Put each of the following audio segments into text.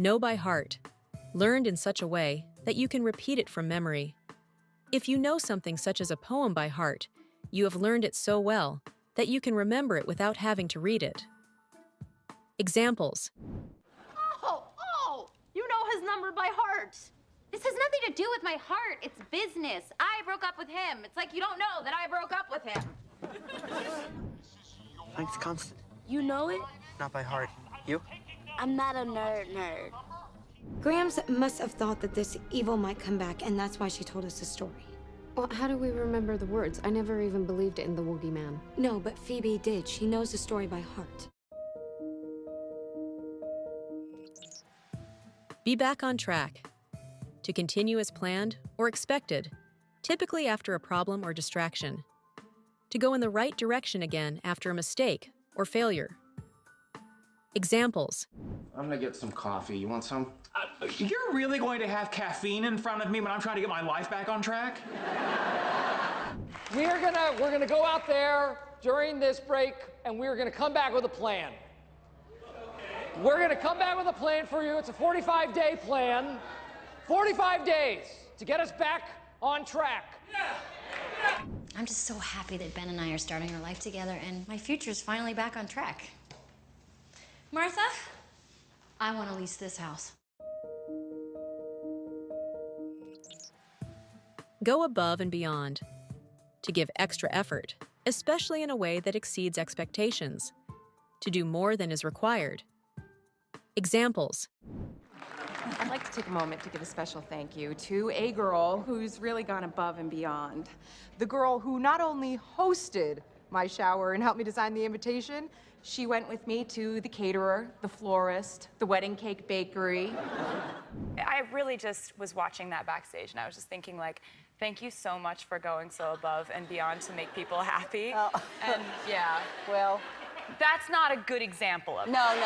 Know by heart, learned in such a way that you can repeat it from memory. If you know something such as a poem by heart, you have learned it so well that you can remember it without having to read it. Examples. Oh, you know his number by heart. This has nothing to do with my heart. It's business. I broke up with him. It's like you don't know that I broke up with him. Frank's constant. You know it? Not by heart. You? I'm not a nerd. Grams must have thought that this evil might come back, and that's why she told us the story. Well, how do we remember the words? I never even believed in the Woogie Man. No, but Phoebe did. She knows the story by heart. Be back on track. To continue as planned or expected, typically after a problem or distraction. To go in the right direction again after a mistake or failure. Examples. I'm gonna get some coffee. You want some? You're really going to have caffeine in front of me when I'm trying to get my life back on track? We're gonna go out there during this break, and we're gonna come back with a plan. Okay. We're gonna come back with a plan for you. It's a 45-day plan. 45 days to get us back on track. I'm just so happy that Ben and I are starting our life together, and my future's finally back on track. Martha, I want to lease this house. Go above and beyond. To give extra effort, especially in a way that exceeds expectations. To do more than is required. Examples. I'd like to take a moment to give a special thank you to a girl who's really gone above and beyond. The girl who not only hosted my shower and helped me design the invitation, she went with me to the caterer, the florist, the wedding cake bakery. I really just was watching that backstage, and I was just thinking, like, thank you so much for going so above and beyond to make people happy. Oh. And yeah, well, that's not a good example of it. No.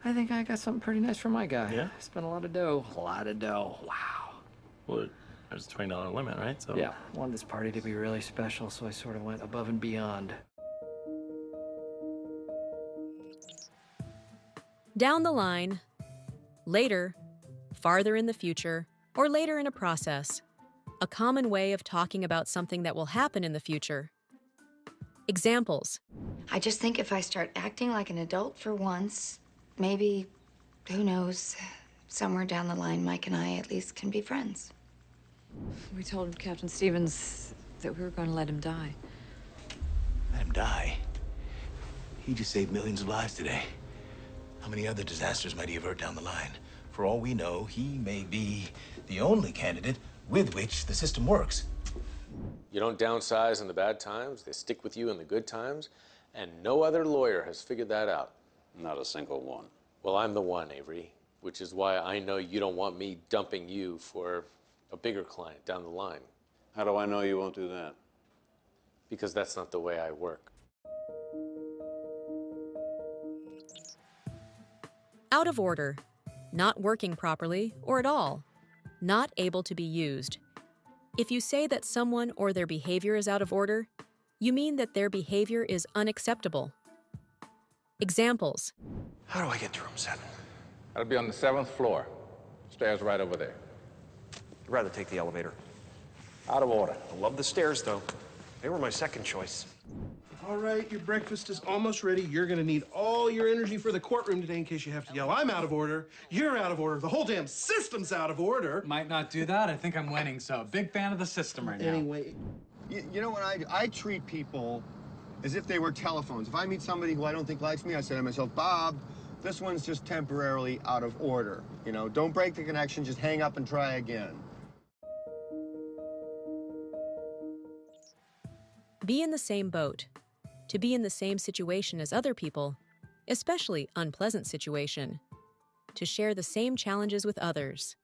I think I got something pretty nice for my guy. Yeah? Spent a lot of dough. Wow. Well, there's a $20 limit, right? So Yeah, wanted this party to be really special, so I sort of went above and beyond. Down the line, later, farther in the future, or later in a process. A common way of talking about something that will happen in the future. Examples. I just think if I start acting like an adult for once, maybe, who knows, somewhere down the line, Mike and I at least can be friends. We told Captain Stevens that we were going to let him die. Let him die? He just saved millions of lives today. How many other disasters might he avert down the line? For all we know, he may be the only candidate with which the system works. You don't downsize in the bad times, they stick with you in the good times, and no other lawyer has figured that out. Not a single one. Well, I'm the one, Avery, which is why I know you don't want me dumping you for a bigger client down the line. How do I know you won't do that? Because that's not the way I work. Out of order. Not working properly or at all. Not able to be used. If you say that someone or their behavior is out of order, you mean that their behavior is unacceptable. Examples. How do I get to room 7? That'll be on the 7th floor. Stairs right over there. I'd rather take the elevator. Out of order. I love the stairs, though. They were my second choice. All right, your breakfast is almost ready. You're gonna need all your energy for the courtroom today in case you have to yell, I'm out of order, you're out of order, the whole damn system's out of order. Might not do that. I think I'm winning, so big fan of the system right now. Anyway. You know what, I treat people as if they were telephones. If I meet somebody who I don't think likes me, I say to myself, Bob, this one's just temporarily out of order. You know, don't break the connection, just hang up and try again. Be in the same boat. To be in the same situation as other people, especially unpleasant situation. To share the same challenges with others.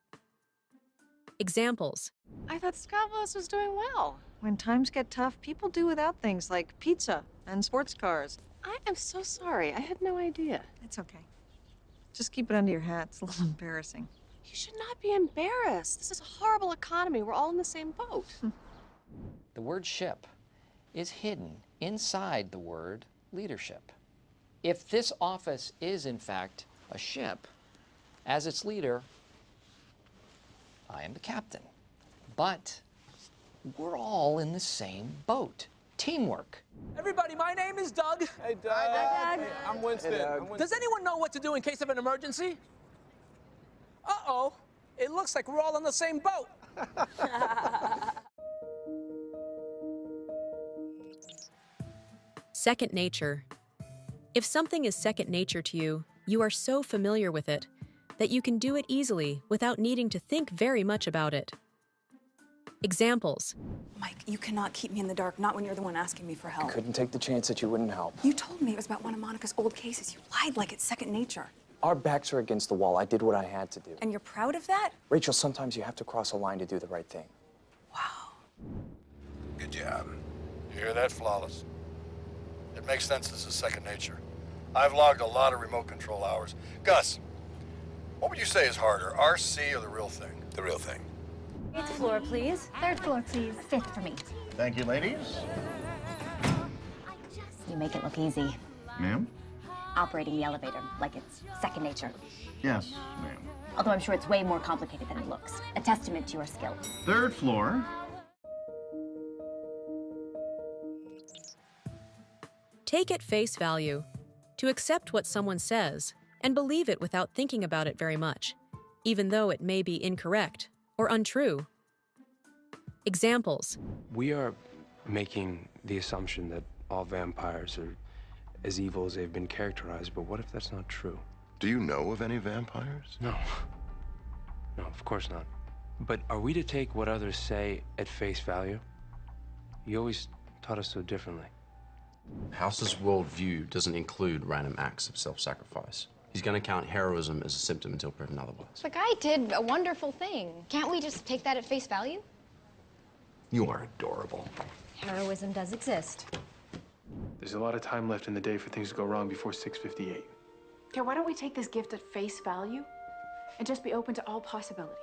Examples. I thought Scavos was doing well. When times get tough, people do without things like pizza and sports cars. I am so sorry. I had no idea. It's okay. Just keep it under your hat. It's a little embarrassing. You should not be embarrassed. This is a horrible economy. We're all in the same boat. The word ship is hidden inside the word leadership. If this office is, in fact, a ship, As its leader, I am the captain. But we're all in the same boat. Teamwork. Everybody, my name is Doug. Hey, Doug. Hi, Doug. Hey, I'm Winston. Does anyone know what to do in case of an emergency? Uh-oh. It looks like we're all on the same boat. Second nature. If something is second nature to you, you are so familiar with it that you can do it easily without needing to think very much about it. Examples. Mike, you cannot keep me in the dark, not when you're the one asking me for help. I couldn't take the chance that you wouldn't help. You told me it was about one of Monica's old cases. You lied like it's second nature. Our backs are against the wall. I did what I had to do. And you're proud of that? Rachel, sometimes you have to cross a line to do the right thing. Good job. You hear that? Flawless. It makes sense as a second nature. I've logged a lot of remote control hours. Gus, what would you say is harder, RC or the real thing? The real thing. 8th floor, please. 3rd floor, please. 5th for me. Thank you, ladies. You make it look easy. Ma'am? Operating the elevator like it's second nature. Yes, ma'am. Although I'm sure it's way more complicated than it looks. A testament to your skill. 3rd floor. Take at face value. To accept what someone says and believe it without thinking about it very much, even though it may be incorrect or untrue. Examples. We are making the assumption that all vampires are as evil as they've been characterized, but what if that's not true? Do you know of any vampires? No. No, of course not. But are we to take what others say at face value? You always taught us so differently. House's worldview doesn't include random acts of self-sacrifice. He's going to count heroism as a symptom until proven otherwise. The guy did a wonderful thing. Can't we just take that at face value? You are adorable. Heroism does exist. There's a lot of time left in the day for things to go wrong before 6:58. Okay, why don't we take this gift at face value and just be open to all possibilities?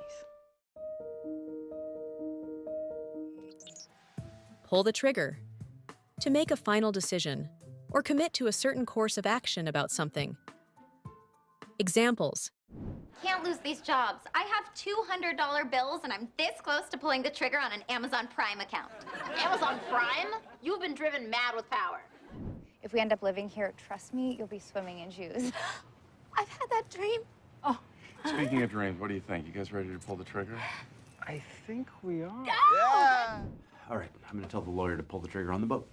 Pull the trigger. To make a final decision or commit to a certain course of action about something. Examples. Can't lose these jobs. I have $200 bills and I'm this close to pulling the trigger on an Amazon Prime account. Amazon Prime? You've been driven mad with power. If we end up living here, trust me, you'll be swimming in Jews. I've had that dream. Oh. Speaking of dreams, what do you think? You guys ready to pull the trigger? I think we are. Yeah! All right, I'm gonna tell the lawyer to pull the trigger on the boat.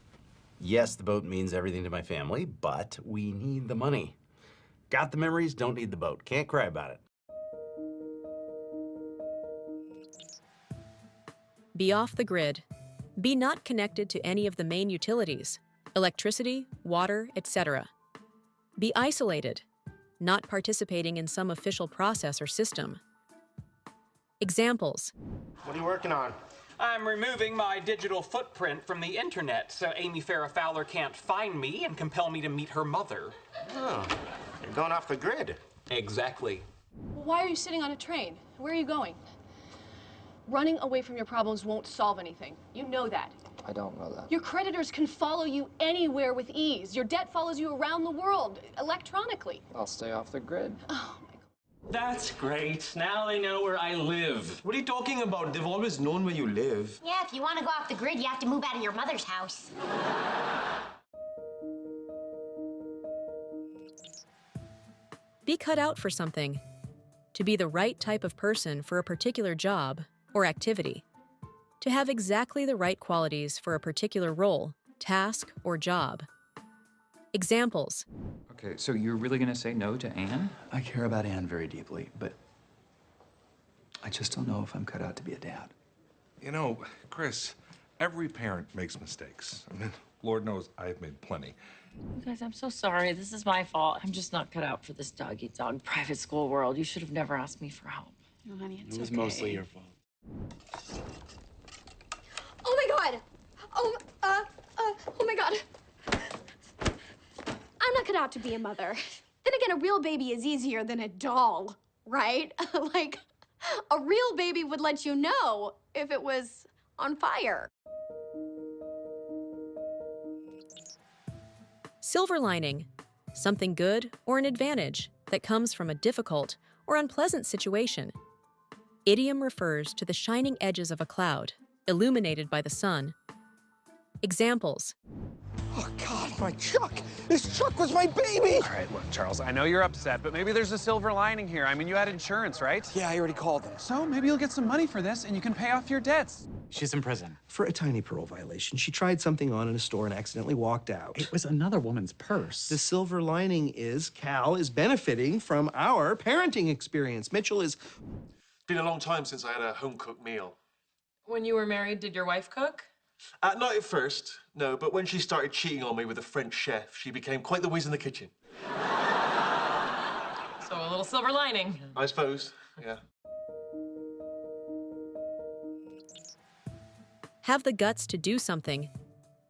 Yes, the boat means everything to my family, but we need the money. Got the memories, don't need the boat. Can't cry about it. Be off the grid. Be not connected to any of the main utilities, electricity, water, etc. Be isolated, not participating in some official process or system. Examples. What are you working on? I'm removing my digital footprint from the internet so Amy Farrah Fowler can't find me and compel me to meet her mother. Oh, you're going off the grid. Exactly. Why are you sitting on a train? Where are you going? Running away from your problems won't solve anything. You know that. I don't know that. Your creditors can follow you anywhere with ease. Your debt follows you around the world, electronically. I'll stay off the grid. Oh, That's great. Now they know where I live. What are you talking about? They've always known where you live. Yeah, if you want to go off the grid, you have to move out of your mother's house. Be cut out for something. To be the right type of person for a particular job or activity. To have exactly the right qualities for a particular role, task, or job. Examples. Okay, so you're really gonna say no to Anne? I care about Anne very deeply, but I just don't know if I'm cut out to be a dad. You know, Chris, every parent makes mistakes. I mean, Lord knows I've made plenty. You guys, I'm so sorry. This is my fault. I'm just not cut out for this dog-eat-dog private school world. You should have never asked me for help. No, honey, It was mostly your fault. Oh my God! Oh my God! I'm not cut out to be a mother. Then again, a real baby is easier than a doll, right? Like, a real baby would let you know if it was on fire. Silver lining. Something good or an advantage that comes from a difficult or unpleasant situation. Idiom refers to the shining edges of a cloud, illuminated by the sun. Examples. Oh, God, my Chuck! This Chuck was my baby! All right, look, Charles, I know you're upset, but maybe there's a silver lining here. I mean, you had insurance, right? Yeah, I already called them. So maybe you'll get some money for this and you can pay off your debts. She's in prison. For a tiny parole violation. She tried something on in a store and accidentally walked out. It was another woman's purse. The silver lining is Cal is benefiting from our parenting experience. Mitchell is... It's been a long time since I had a home-cooked meal. When you were married, did your wife cook? Not at first, no, but when she started cheating on me with a French chef, she became quite the whiz in the kitchen. So a little silver lining. I suppose, yeah. Have the guts to do something,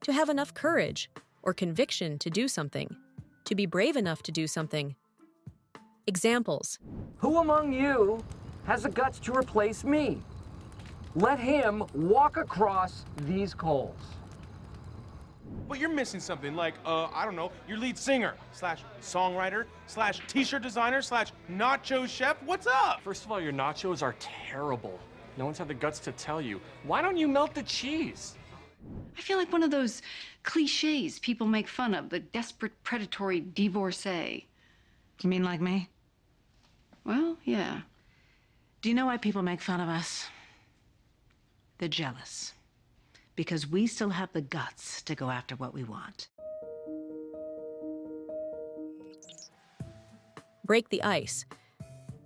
to have enough courage or conviction to do something, to be brave enough to do something. Examples. Who among you has the guts to replace me? Let him walk across these coals. But you're missing something like, I don't know, your lead singer, /songwriter, /t-shirt designer, /nacho chef. What's up? First of all, your nachos are terrible. No one's had the guts to tell you. Why don't you melt the cheese? I feel like one of those cliches people make fun of, the desperate predatory divorcee. You mean like me? Well, yeah. Do you know why people make fun of us? They're jealous. Because we still have the guts to go after what we want. Break the ice.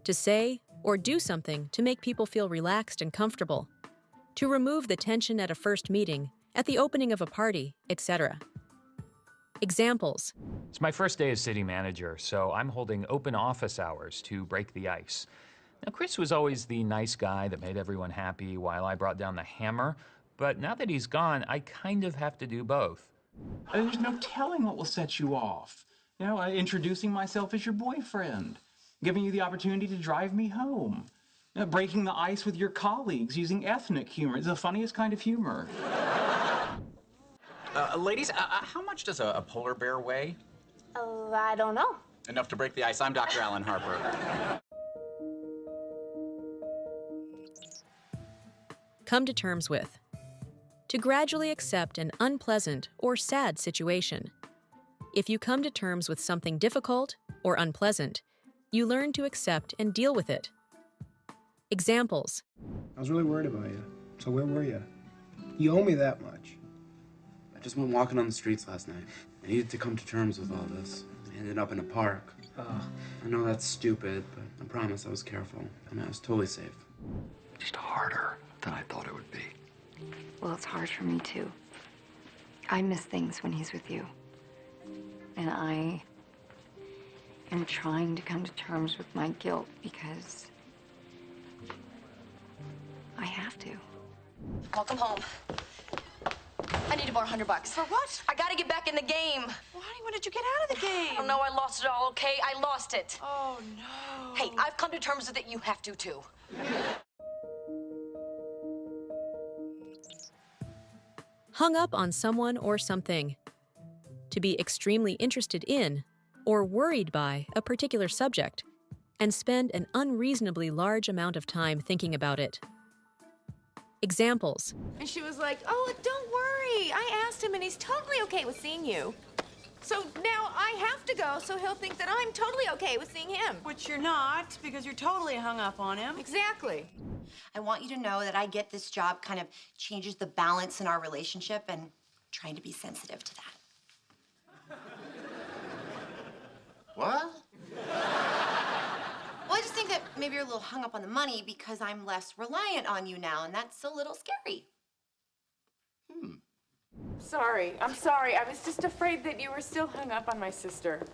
To say or do something to make people feel relaxed and comfortable. To remove the tension at a first meeting, at the opening of a party, etc. Examples. It's my first day as city manager, so I'm holding open office hours to break the ice. Now, Chris was always the nice guy that made everyone happy while I brought down the hammer, but now that he's gone, I kind of have to do both. There's no telling what will set you off. You know, introducing myself as your boyfriend, giving you the opportunity to drive me home, breaking the ice with your colleagues using ethnic humor. It's the funniest kind of humor. Ladies, how much does a polar bear weigh? I don't know. Enough to break the ice. I'm Dr. Alan Harper. Come to terms with. To gradually accept an unpleasant or sad situation. If you come to terms with something difficult or unpleasant, you learn to accept and deal with it. Examples. I was really worried about you. So where were you? You owe me that much. I just went walking on the streets last night. I needed to come to terms with all this. I ended up in a park. I know that's stupid, but I promise I was careful. I mean, I was totally safe. Just harder than I thought it would be. Well, it's hard for me, too. I miss things when he's with you. And I am trying to come to terms with my guilt because I have to. Welcome home. I need to borrow $100. For what? I gotta get back in the game. Well, honey, when did you get out of the game? I don't know. I lost it all, okay? I lost it. Oh, no. Hey, I've come to terms with it. You have to, too. Hung up on someone or something. To be extremely interested in or worried by a particular subject and spend an unreasonably large amount of time thinking about it. Examples. And she was like, oh, don't worry. I asked him and he's totally okay with seeing you. So now I have to go so he'll think that I'm totally okay with seeing him. Which you're not, because you're totally hung up on him. Exactly. I want you to know that I get this job kind of changes the balance in our relationship and trying to be sensitive to that. What? Well, I just think that maybe you're a little hung up on the money because I'm less reliant on you now, and that's a little scary. Sorry, I'm sorry. I was just afraid that you were still hung up on my sister.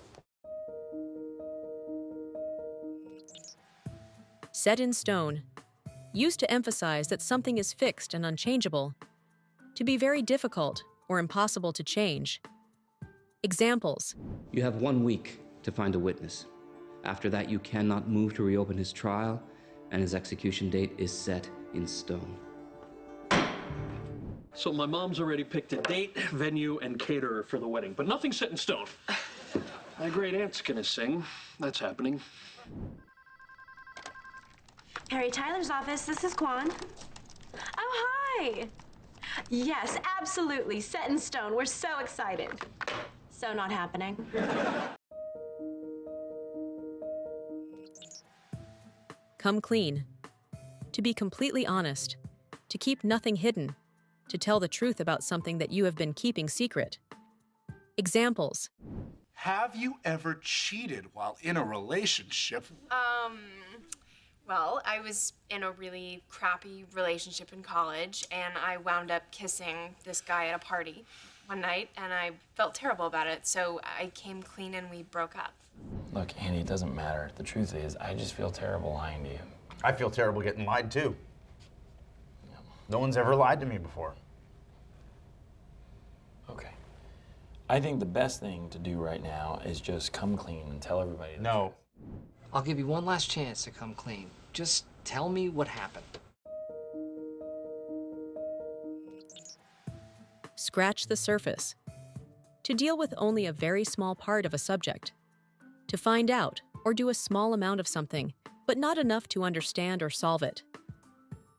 Set in stone. Used to emphasize that something is fixed and unchangeable. To be very difficult or impossible to change. Examples. You have 1 week to find a witness. After that, you cannot move to reopen his trial, and his execution date is set in stone. So my mom's already picked a date, venue, and caterer for the wedding, but nothing's set in stone. My great aunt's gonna sing. That's happening. Harry Tyler's office. This is Quan. Oh, hi. Yes, absolutely. Set in stone. We're so excited. So not happening. Come clean. To be completely honest. To keep nothing hidden. To tell the truth about something that you have been keeping secret. Examples. Have you ever cheated while in a relationship? Well, I was in a really crappy relationship in college, and I wound up kissing this guy at a party one night, and I felt terrible about it, so I came clean and we broke up. Look, Andy, it doesn't matter. The truth is, I just feel terrible lying to you. I feel terrible getting lied to. No one's ever lied to me before. Okay. I think the best thing to do right now is just come clean and tell everybody. No. I'll give you one last chance to come clean. Just tell me what happened. Scratch the surface. To deal with only a very small part of a subject. To find out or do a small amount of something, but not enough to understand or solve it.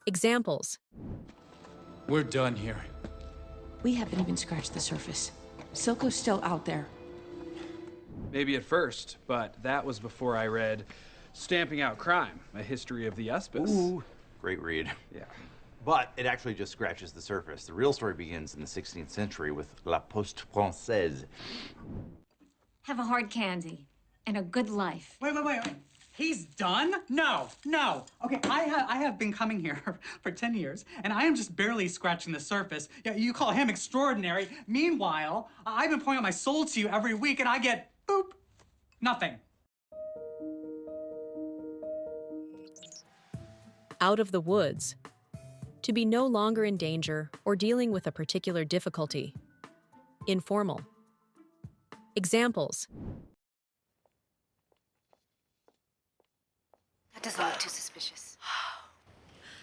Examples. We're done here. We haven't even scratched the surface. Silco's still out there. Maybe at first, but that was before I read Stamping Out Crime, A History of the Espus. Ooh, great read. Yeah. But it actually just scratches the surface. The real story begins in the 16th century with La Poste Française. Have a hard candy and a good life. Wait. He's done? No. Okay, I have been coming here for 10 years, and I am just barely scratching the surface. Yeah, you call him extraordinary. Meanwhile, I've been pouring out my soul to you every week, and I get, boop, nothing. Out of the woods. To be no longer in danger or dealing with a particular difficulty. Informal. Examples. That doesn't look too suspicious.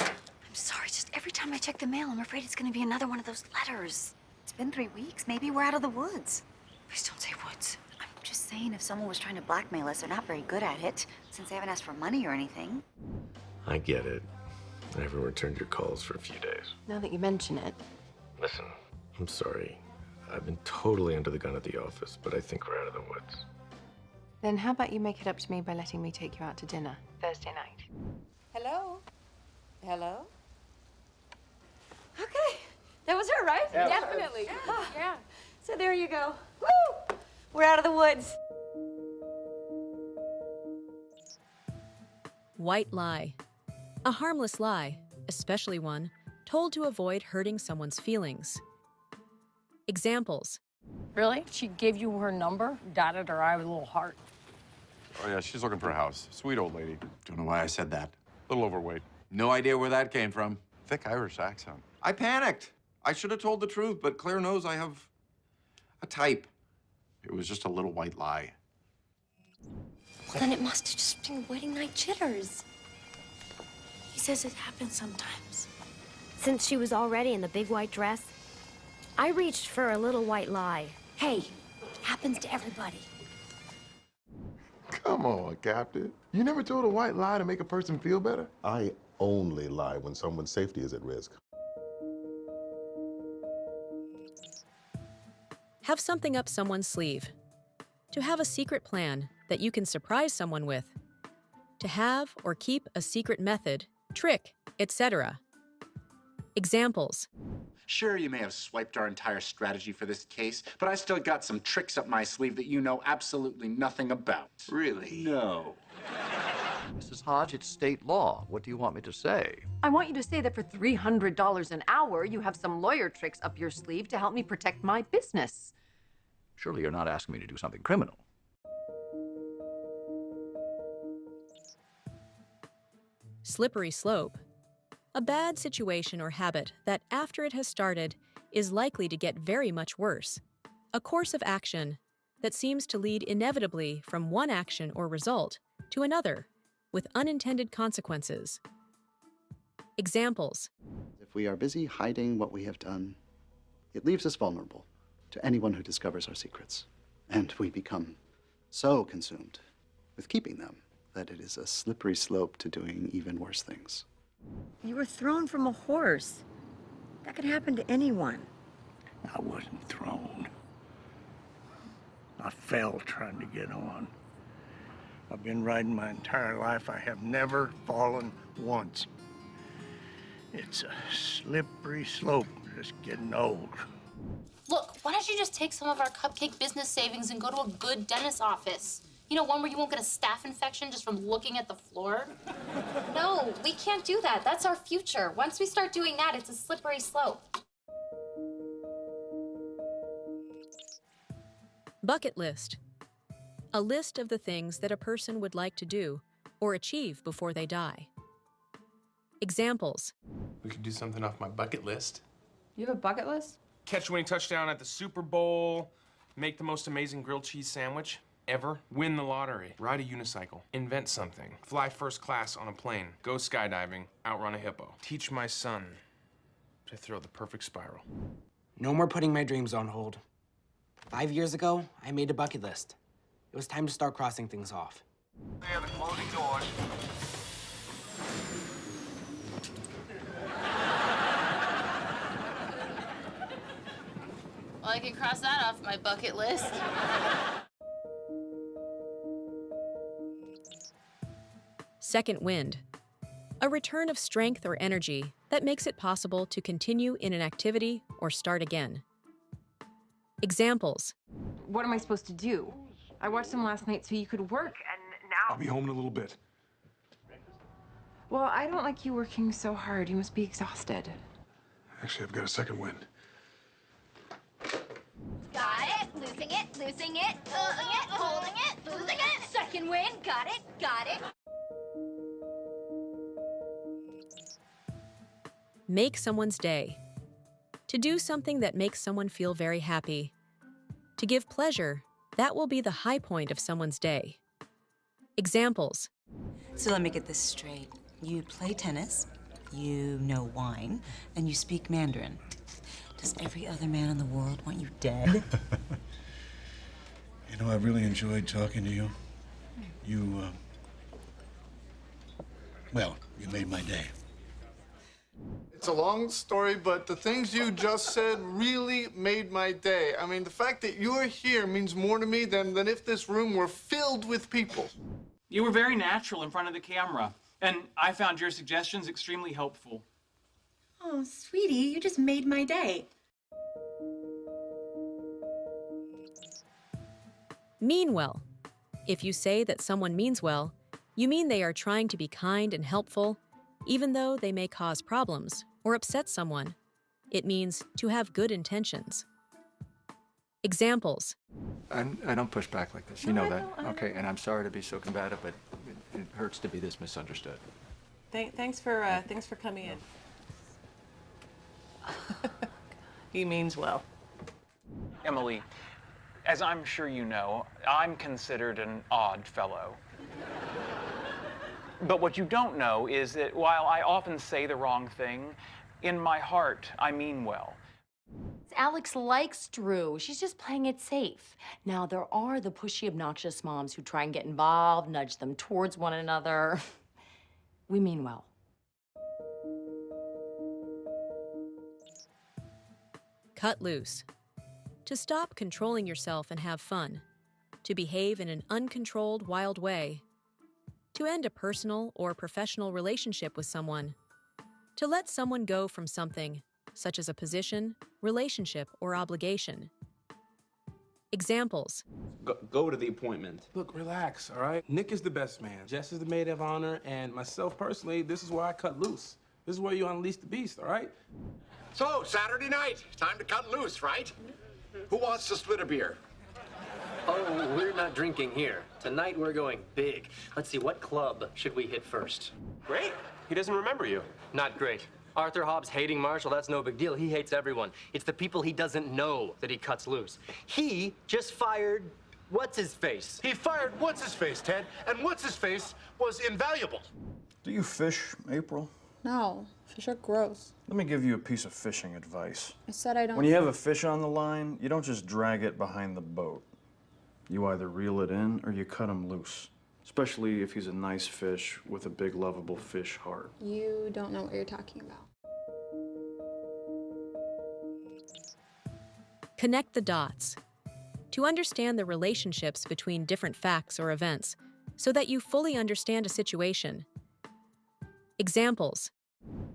I'm sorry, just every time I check the mail, I'm afraid it's gonna be another one of those letters. It's been 3 weeks. Maybe we're out of the woods. Please don't say woods. I'm just saying, if someone was trying to blackmail us, they're not very good at it, since they haven't asked for money or anything. I get it. I haven't returned your calls for a few days. Now that you mention it. Listen, I'm sorry. I've been totally under the gun at the office, but I think we're out of the woods. Then how about you make it up to me by letting me take you out to dinner Thursday night? Hello? Hello? Okay. That was her, right? Yeah. Definitely. Yeah. So there you go. Woo! We're out of the woods. White lie. A harmless lie, especially one told to avoid hurting someone's feelings. Examples. Really? She gave you her number? Dotted her eye with a little heart. Oh, yeah, she's looking for a house. Sweet old lady. Don't know why I said that. A little overweight. No idea where that came from. Thick Irish accent. I panicked. I should have told the truth, but Claire knows I have a type. It was just a little white lie. Well, then it must have just been wedding night jitters. He says it happens sometimes. Since she was already in the big white dress, I reached for a little white lie. Hey, it happens to everybody. Come on, Captain. You never told a white lie to make a person feel better? I only lie when someone's safety is at risk. Have something up someone's sleeve. To have a secret plan that you can surprise someone with. To have or keep a secret method, trick, etc. Examples. Sure, you may have swiped our entire strategy for this case, but I still got some tricks up my sleeve that you know absolutely nothing about. Really? No. Mrs. Hodge, it's state law. What do you want me to say? I want you to say that for $300 an hour, you have some lawyer tricks up your sleeve to help me protect my business. Surely you're not asking me to do something criminal. Slippery slope. A bad situation or habit that, after it has started, is likely to get very much worse. A course of action that seems to lead inevitably from one action or result to another, with unintended consequences. Examples. If we are busy hiding what we have done, it leaves us vulnerable to anyone who discovers our secrets. And we become so consumed with keeping them that it is a slippery slope to doing even worse things. You were thrown from a horse. That could happen to anyone. I wasn't thrown. I fell trying to get on. I've been riding my entire life. I have never fallen once. It's a slippery slope, just getting old. Look, why don't you just take some of our cupcake business savings and go to a good dentist office? You know, one where you won't get a staph infection just from looking at the floor? No, we can't do that. That's our future. Once we start doing that, it's a slippery slope. Bucket list. A list of the things that a person would like to do or achieve before they die. Examples. We could do something off my bucket list. You have a bucket list? Catch a winning touchdown at the Super Bowl, make the most amazing grilled cheese sandwich ever, win the lottery, ride a unicycle, invent something, fly first class on a plane, go skydiving, outrun a hippo, teach my son to throw the perfect spiral. No more putting my dreams on hold. 5 years ago, I made a bucket list. It was time to start crossing things off. There, the closing doors. Well, I can cross that off my bucket list. Second wind. A return of strength or energy that makes it possible to continue in an activity or start again. Examples. What am I supposed to do? I watched them last night so you could work, and now... I'll be home in a little bit. Well, I don't like you working so hard. You must be exhausted. Actually, I've got a second wind. Got it, losing it, losing it, holding it, losing it. Second win, got it, got it. Make someone's day. To do something that makes someone feel very happy. To give pleasure, that will be the high point of someone's day. Examples. So let me get this straight. You play tennis, you know wine, and you speak Mandarin. Does every other man in the world want you dead? You know, I really enjoyed talking to you. Well, you made my day. It's a long story, but the things you just said really made my day. I mean, the fact that you're here means more to me than if this room were filled with people. You were very natural in front of the camera, and I found your suggestions extremely helpful. Oh, sweetie, you just made my day. Mean well. If you say that someone means well, you mean they are trying to be kind and helpful, even though they may cause problems or upset someone. It means to have good intentions. Examples. I don't push back like this. You know that. Okay, and I'm sorry to be so combative, but it hurts to be this misunderstood. Thanks for coming in. He means well. Emily, as I'm sure you know, I'm considered an odd fellow. But what you don't know is that while I often say the wrong thing, in my heart, I mean well. Alex likes Drew. She's just playing it safe. Now, there are the pushy, obnoxious moms who try and get involved, nudge them towards one another. We mean well. Cut loose. To stop controlling yourself and have fun. To behave in an uncontrolled, wild way. To end a personal or professional relationship with someone. To let someone go from something, such as a position, relationship, or obligation. Examples. Go to the appointment. Look, relax, all right? Nick is the best man. Jess is the maid of honor, and myself personally, this is where I cut loose. This is where you unleash the beast, all right? So, Saturday night, time to cut loose, right? Who wants to split a beer? Oh, we're not drinking here. Tonight we're going big. Let's see, what club should we hit first? Great. He doesn't remember you. Not great. Arthur Hobbs hating Marshall, that's no big deal. He hates everyone. It's the people he doesn't know that he cuts loose. He just fired what's-his-face. He fired what's-his-face, Ted, and what's-his-face was invaluable. Do you fish, April? No, fish are gross. Let me give you a piece of fishing advice. I said I don't. When you have a fish on the line, you don't just drag it behind the boat. You either reel it in or you cut him loose. Especially if he's a nice fish with a big, lovable fish heart. You don't know what you're talking about. Connect the dots. To understand the relationships between different facts or events, so that you fully understand a situation. Examples.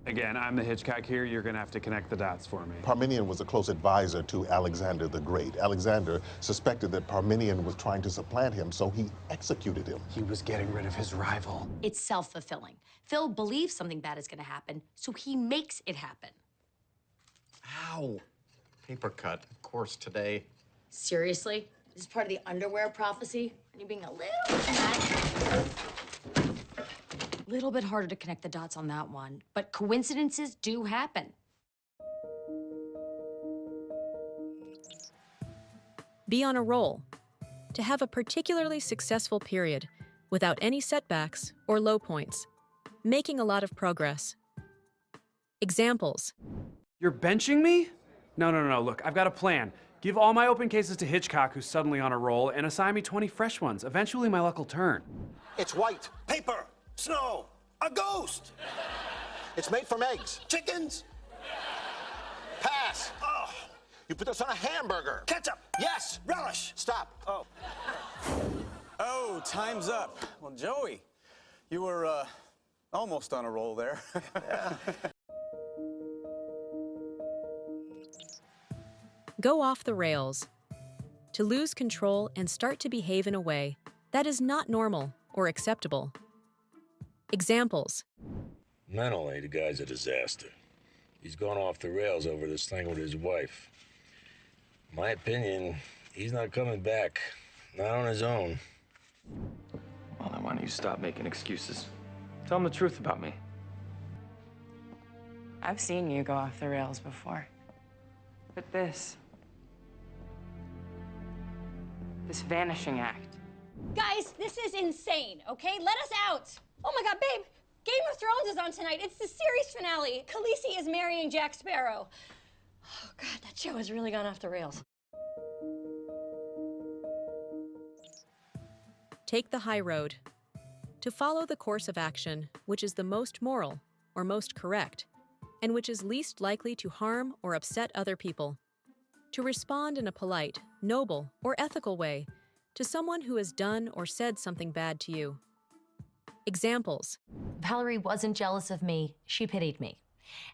Again, I'm the Hitchcock here. You're going to have to connect the dots for me. Parmenion was a close advisor to Alexander the Great. Alexander suspected that Parmenion was trying to supplant him, so he executed him. He was getting rid of his rival. It's self-fulfilling. Phil believes something bad is going to happen, so he makes it happen. Ow. Paper cut, of course, today. Seriously? This is part of the underwear prophecy? Are you being a little little bit harder to connect the dots on that one, but coincidences do happen. Be on a roll. To have a particularly successful period without any setbacks or low points. Making a lot of progress. Examples. You're benching me? No. Look, I've got a plan. Give all my open cases to Hitchcock, who's suddenly on a roll, and assign me 20 fresh ones. Eventually, my luck will turn. It's white. Paper. Snow. A ghost. It's made from eggs. Chickens. Pass. Oh. You put this on a hamburger. Ketchup. Yes. Relish. Stop. Oh. Oh, time's up. Well, Joey, you were almost on a roll there. Yeah. Go off the rails. To lose control and start to behave in a way that is not normal or acceptable. Examples. Mentally, the guy's a disaster. He's gone off the rails over this thing with his wife. In my opinion, he's not coming back. Not on his own. Well, then why don't you stop making excuses? Tell him the truth about me. I've seen you go off the rails before. But this vanishing act. Guys, this is insane, okay? Let us out. Oh my God, babe, Game of Thrones is on tonight. It's the series finale. Khaleesi is marrying Jack Sparrow. Oh God, that show has really gone off the rails. Take the high road. To follow the course of action, which is the most moral or most correct, and which is least likely to harm or upset other people. To respond in a polite, noble, or ethical way to someone who has done or said something bad to you. Examples. Valerie wasn't jealous of me. She pitied me.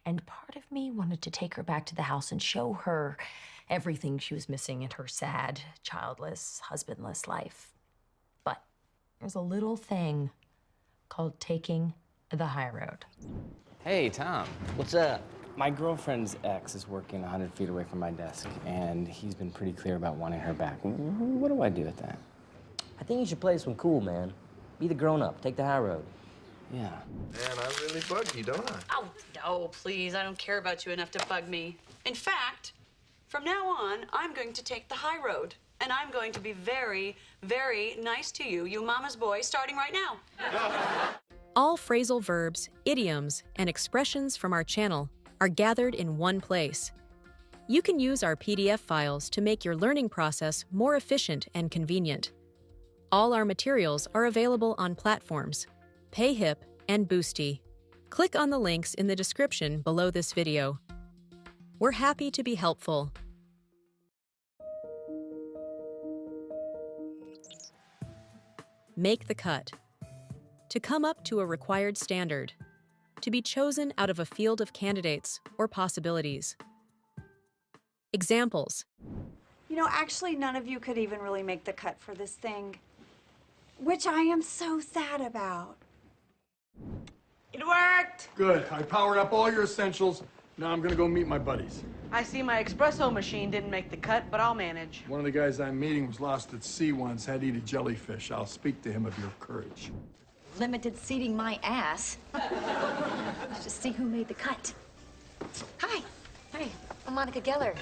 And part of me wanted to take her back to the house and show her everything she was missing in her sad, childless, husbandless life. But there's a little thing called taking the high road. Hey, Tom. What's up? My girlfriend's ex is working 100 feet away from my desk, and he's been pretty clear about wanting her back. What do I do with that? I think you should play some cool, man. Be the grown-up. Take the high road. Yeah. Man, I really bug you, don't I? Oh, no, please. I don't care about you enough to bug me. In fact, from now on, I'm going to take the high road. And I'm going to be very, very nice to you, you mama's boy, starting right now. All phrasal verbs, idioms, and expressions from our channel are gathered in one place. You can use our PDF files to make your learning process more efficient and convenient. All our materials are available on platforms PayHip and Boosty. Click on the links in the description below this video. We're happy to be helpful. Make the cut. To come up to a required standard. To be chosen out of a field of candidates or possibilities. Examples. You know, actually, none of you could even really make the cut for this thing, which I am so sad about. It worked! Good. I powered up all your essentials. Now I'm gonna go meet my buddies. I see my espresso machine didn't make the cut, but I'll manage. One of the guys I'm meeting was lost at sea once, had to eat a jellyfish. I'll speak to him of your courage. Limited seating my ass. Let's just see who made the cut. Hi. Hi. I'm Monica Geller.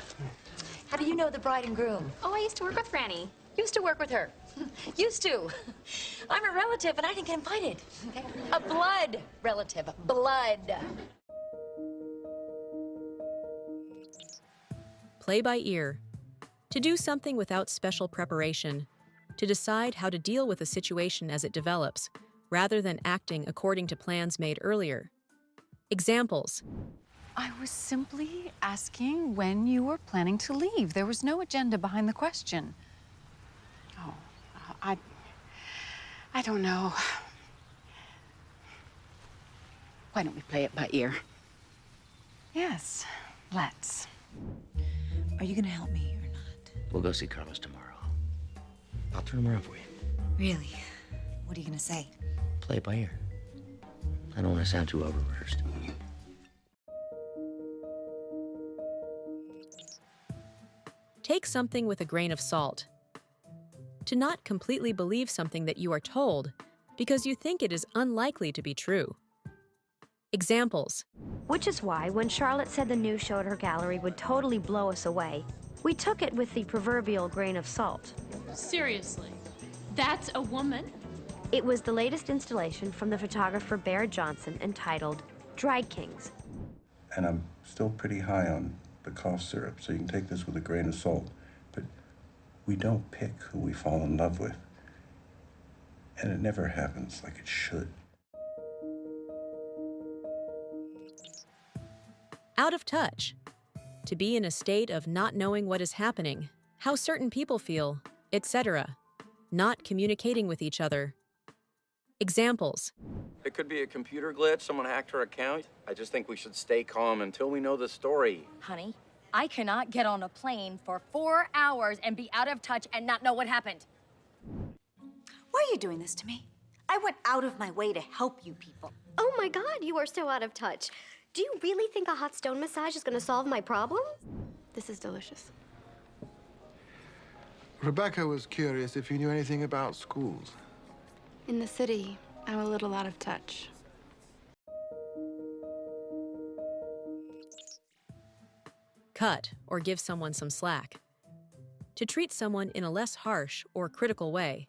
How do you know the bride and groom? Oh, I used to work with Franny. Used to work with her. Used to. I'm a relative, and I didn't get invited. Okay? A blood relative. Blood. Play by ear. To do something without special preparation. to decide how to deal with a situation as it develops, rather than acting according to plans made earlier. Examples. I was simply asking when you were planning to leave. There was no agenda behind the question. Oh, I don't know. Why don't we play it by ear? Yes, let's. Are you gonna help me or not? We'll go see Carlos tomorrow. I'll turn him around for you. Really? What are you gonna say? Play it by ear. I don't want to sound too over-rehearsed. Take something with a grain of salt. To not completely believe something that you are told because you think it is unlikely to be true. Examples. Which is why, when Charlotte said the news show at her gallery would totally blow us away, we took it with the proverbial grain of salt. Seriously, that's a woman? It was the latest installation from the photographer Bear Johnson entitled Dry Kings. And I'm still pretty high on the cough syrup, so you can take this with a grain of salt. But we don't pick who we fall in love with. And it never happens like it should. Out of touch. To be in a state of not knowing what is happening, how certain people feel, etc. Not communicating with each other. Examples. It could be a computer glitch, someone hacked her account. I just think we should stay calm until we know the story. Honey, I cannot get on a plane for 4 hours and be out of touch and not know what happened. Why are you doing this to me? I went out of my way to help you people. Oh my God, you are so out of touch. Do you really think a hot stone massage is gonna solve my problem? This is delicious. Rebecca was curious if you knew anything about schools. In the city, I'm a little out of touch. Cut or give someone some slack. To treat someone in a less harsh or critical way.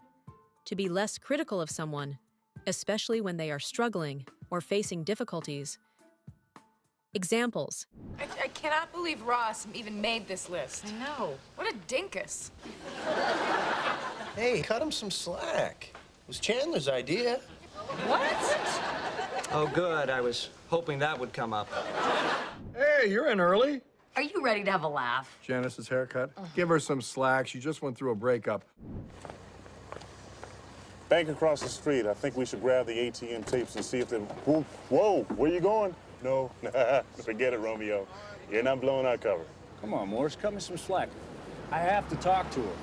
To be less critical of someone, especially when they are struggling or facing difficulties. Examples. I cannot believe Ross even made this list. I know. What a dinkus. Hey, cut him some slack. It was Chandler's idea. What? Oh, good. I was hoping that would come up. Hey, you're in early. Are you ready to have a laugh? Janice's haircut. Give her some slack. She just went through a breakup. Bank across the street. I think we should grab the ATM tapes and see if they... Whoa, where you going? No, forget it, Romeo. You're not blowing our cover. Come on, Morris, cut me some slack. I have to talk to her.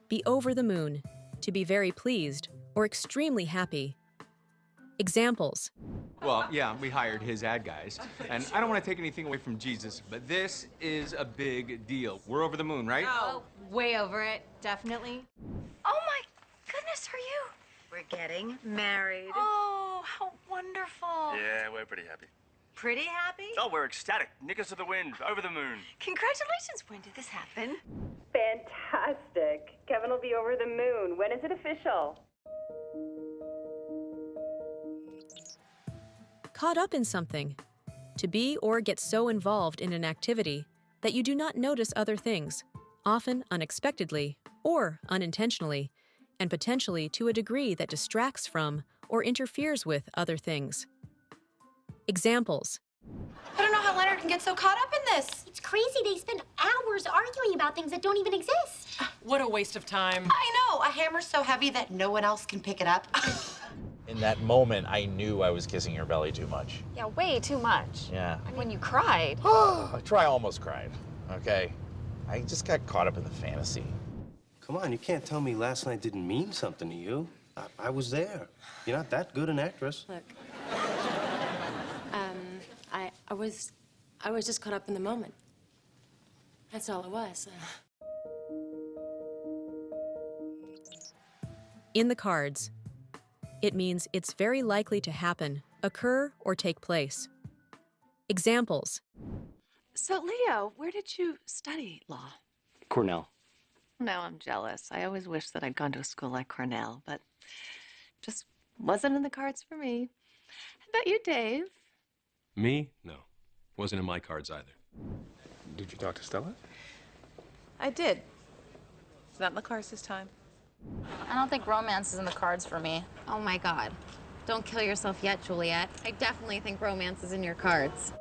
Be over the moon. To be very pleased or extremely happy. Examples. Well, yeah, we hired his ad guys. And I don't want to take anything away from Jesus, but this is a big deal. We're over the moon, right? Oh, way over it, definitely. Oh my goodness, are you? We're getting married. Oh, how wonderful. Yeah, we're pretty happy. Pretty happy? Oh, we're ecstatic. Nick us to the wind, over the moon. Congratulations. When did this happen? Fantastic. Kevin will be over the moon. When is it official? Caught up in something. To be or get so involved in an activity that you do not notice other things, often unexpectedly or unintentionally, and potentially to a degree that distracts from or interferes with other things. Examples. I don't know how Leonard can get so caught up in this. It's crazy. They spend hours arguing about things that don't even exist. What a waste of time. I know. A hammer's so heavy that no one else can pick it up. In that moment, I knew I was kissing her belly too much. Yeah, way too much. Yeah. I mean, when you cried. I almost cried, okay? I just got caught up in the fantasy. Come on, you can't tell me last night didn't mean something to you. I was there. You're not that good an actress. Look, I was just caught up in the moment. That's all it was. In the cards. It means it's very likely to happen, occur, or take place. Examples. So, Leo, where did you study law? Cornell. Now I'm jealous. I always wished that I'd gone to a school like Cornell, but just wasn't in the cards for me. How about you, Dave? Me? No. Wasn't in my cards either. Did you talk to Stella? I did. It's not in the cards this time. I don't think romance is in the cards for me. Oh my God. Don't kill yourself yet, Juliet. I definitely think romance is in your cards.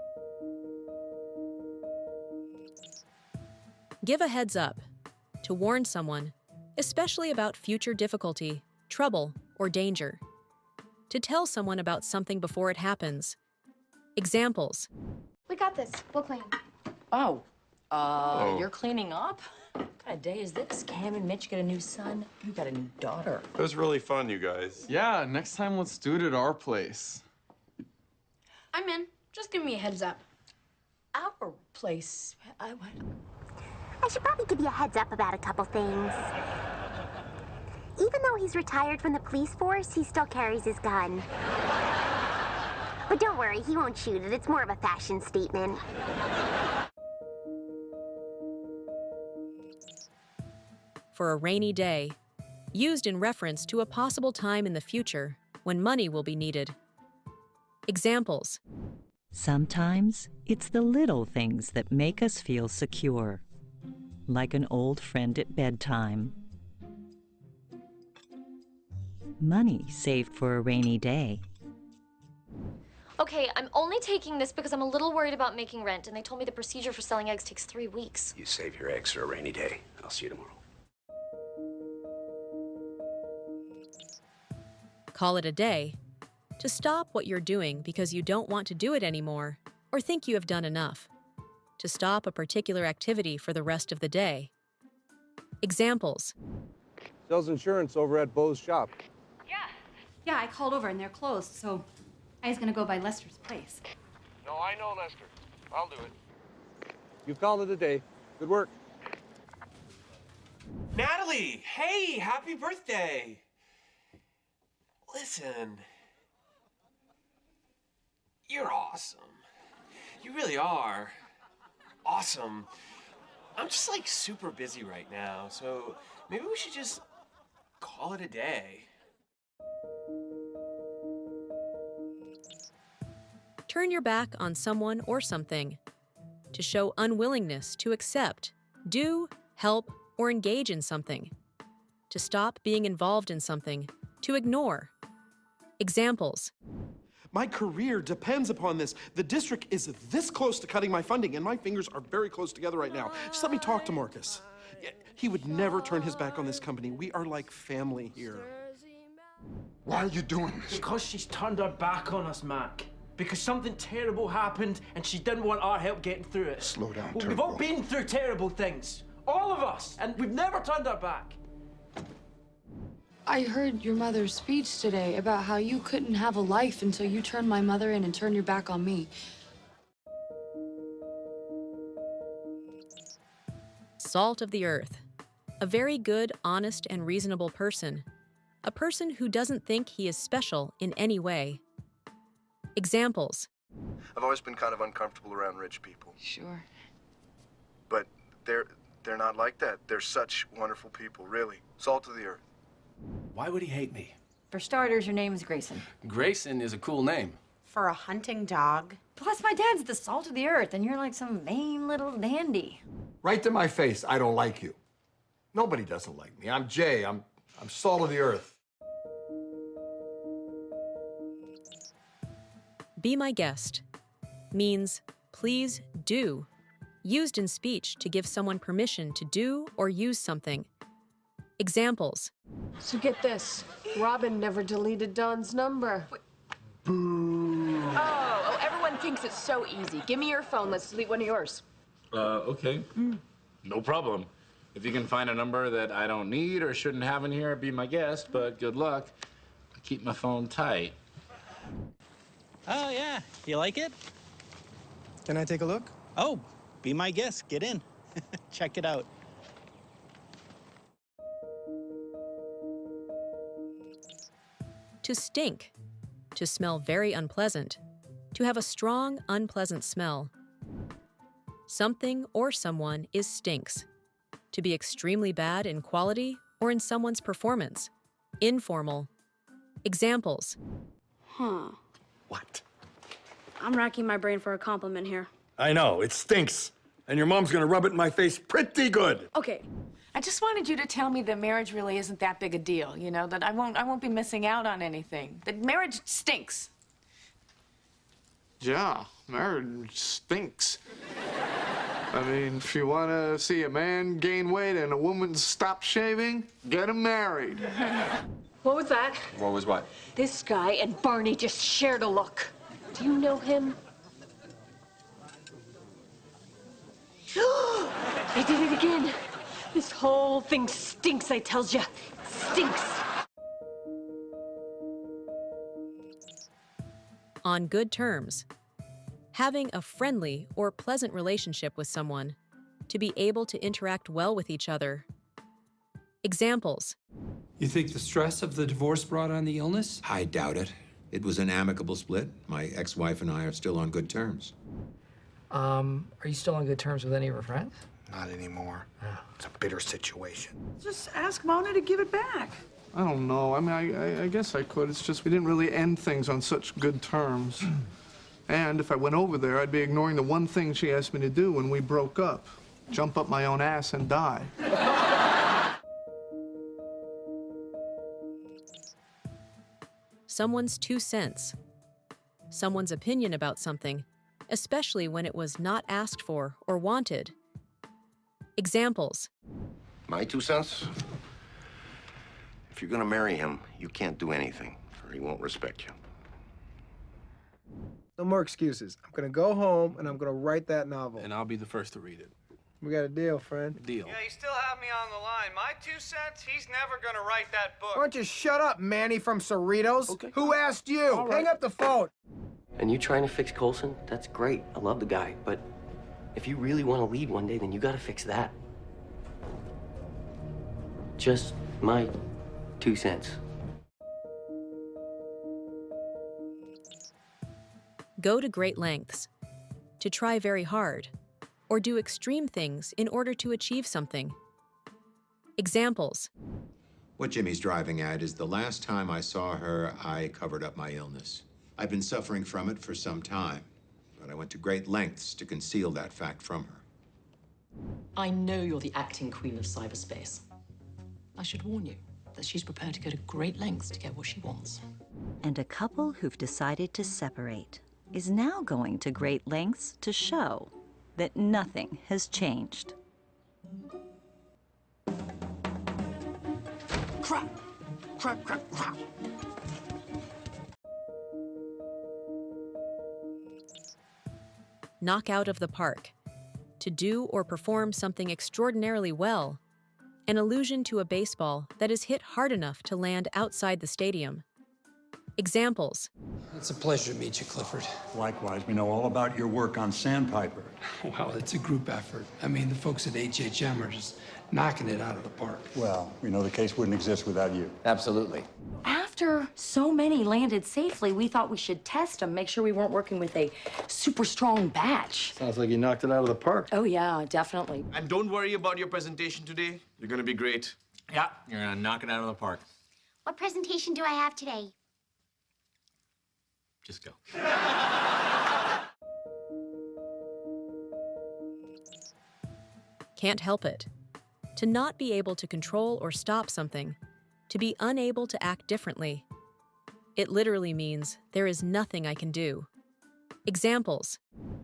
Give a heads up to warn someone, especially about future difficulty, trouble, or danger. To tell someone about something before it happens. Examples. We got this. We'll clean. Oh, you're cleaning up? What kind of day is this? Cam and Mitch get a new son. You got a new daughter. It was really fun, you guys. Yeah, next time let's do it at our place. I'm in. Just give me a heads up. Our place? I should probably give you a heads up about a couple things. Even though he's retired from the police force, he still carries his gun. But don't worry, he won't shoot it. It's more of a fashion statement. For a rainy day, used in reference to a possible time in the future when money will be needed. Examples. Sometimes it's the little things that make us feel secure, like an old friend at bedtime. Money saved for a rainy day. Okay, I'm only taking this because I'm a little worried about making rent, and they told me the procedure for selling eggs takes 3 weeks. You save your eggs for a rainy day. I'll see you tomorrow. Call it a day. To stop what you're doing because you don't want to do it anymore or think you have done enough. To stop a particular activity for the rest of the day. Examples. Sells insurance over at Bo's shop. Yeah, I called over and they're closed, so I was gonna go by Lester's place. No, I know Lester. I'll do it. You've called it a day. Good work. Natalie, hey, happy birthday. Listen, you're awesome. You really are awesome. I'm just like super busy right now, so maybe we should just call it a day. Turn your back on someone or something. To show unwillingness to accept, do, help, or engage in something. To stop being involved in something. To ignore. Examples. My career depends upon this. The district is this close to cutting my funding, and my fingers are very close together right now. Just let me talk to Marcus. He would never turn his back on this company. We are like family here. Why are you doing this? Because she's turned her back on us, Mac. Because something terrible happened and she didn't want our help getting through it. Slow down, Well, Turbo. we've all been through terrible things. All of us. And we've never turned our back. I heard your mother's speech today about how you couldn't have a life until you turned my mother in and turned your back on me. Salt of the earth. A very good, honest, and reasonable person. A person who doesn't think he is special in any way. Examples. I've always been kind of uncomfortable around rich people. Sure. But they're not like that. They're such wonderful people, really. Salt of the earth. Why would he hate me? For starters, your name is Grayson. Grayson is a cool name. For a hunting dog. Plus, my dad's the salt of the earth, and you're like some vain little dandy. Right to my face, I don't like you. Nobody doesn't like me. I'm Jay. I'm salt of the earth. Be my guest means please do. Used in speech to give someone permission to do or use something. Examples. So get this. Robin never deleted Don's number. Boo. Oh, everyone thinks it's so easy. Give me your phone. Let's delete one of yours. Okay. No problem. If you can find a number that I don't need or shouldn't have in here, be my guest, but good luck. I keep my phone tight. Oh, yeah. You like it? Can I take a look? Oh, be my guest. Get in. Check it out. To stink. To smell very unpleasant. To have a strong, unpleasant smell. Something or someone is stinks. To be extremely bad in quality or in someone's performance. Informal. Examples. Huh. What? I'm racking my brain for a compliment here. I know, it stinks. And your mom's gonna rub it in my face pretty good. Okay. I just wanted you to tell me that marriage really isn't that big a deal, you know, that I won't be missing out on anything. That marriage stinks. Yeah, marriage stinks. I mean, if you want to see a man gain weight and a woman stop shaving, get him married. What was that? What was what? This guy and Barney just shared a look. Do you know him? They did it again. This whole thing stinks, I tells ya. Stinks. On good terms. Having a friendly or pleasant relationship with someone, to be able to interact well with each other. Examples. You think the stress of the divorce brought on the illness? I doubt it. It was an amicable split. My ex-wife and I are still on good terms. Are you still on good terms with any of her friends? Not anymore. It's a bitter situation. Just ask Mona to give it back. I don't know. I mean, I guess I could. It's just we didn't really end things on such good terms. And if I went over there, I'd be ignoring the one thing she asked me to do when we broke up. Jump up my own ass and die. Someone's 2 cents. Someone's opinion about something, especially when it was not asked for or wanted. Examples. My 2 cents? If you're gonna marry him, you can't do anything, or he won't respect you. No more excuses. I'm gonna go home and I'm gonna write that novel. And I'll be the first to read it. We got a deal, friend. Deal. Yeah, you still have me on the line. My 2 cents, he's never gonna write that book. Why don't you shut up, Manny from Cerritos? Okay. Who asked you? All right. Hang up the phone. And you trying to fix Colson? That's great. I love the guy. But if you really want to lead one day, then you got to fix that. Just my 2 cents. Go to great lengths. To try very hard. Or do extreme things in order to achieve something. Examples. What Jimmy's driving at is the last time I saw her, I covered up my illness. I've been suffering from it for some time, but I went to great lengths to conceal that fact from her. I know you're the acting queen of cyberspace. I should warn you that she's prepared to go to great lengths to get what she wants. And a couple who've decided to separate is now going to great lengths to show that nothing has changed. Crap! Crap, crap, crap! Knock out of the park. To do or perform something extraordinarily well. An allusion to a baseball that is hit hard enough to land outside the stadium. Examples. It's a pleasure to meet you, Clifford. Likewise, we know all about your work on Sandpiper. Well, it's a group effort. I mean, the folks at HHM are just knocking it out of the park. Well, we know the case wouldn't exist without you. Absolutely. After so many landed safely, we thought we should test them, make sure we weren't working with a super strong batch. Sounds like you knocked it out of the park. Oh, yeah, definitely. And don't worry about your presentation today. You're gonna be great. Yeah, you're gonna knock it out of the park. What presentation do I have today? Just go. Can't help it. To not be able to control or stop something. To be unable to act differently. It literally means there is nothing I can do. Examples.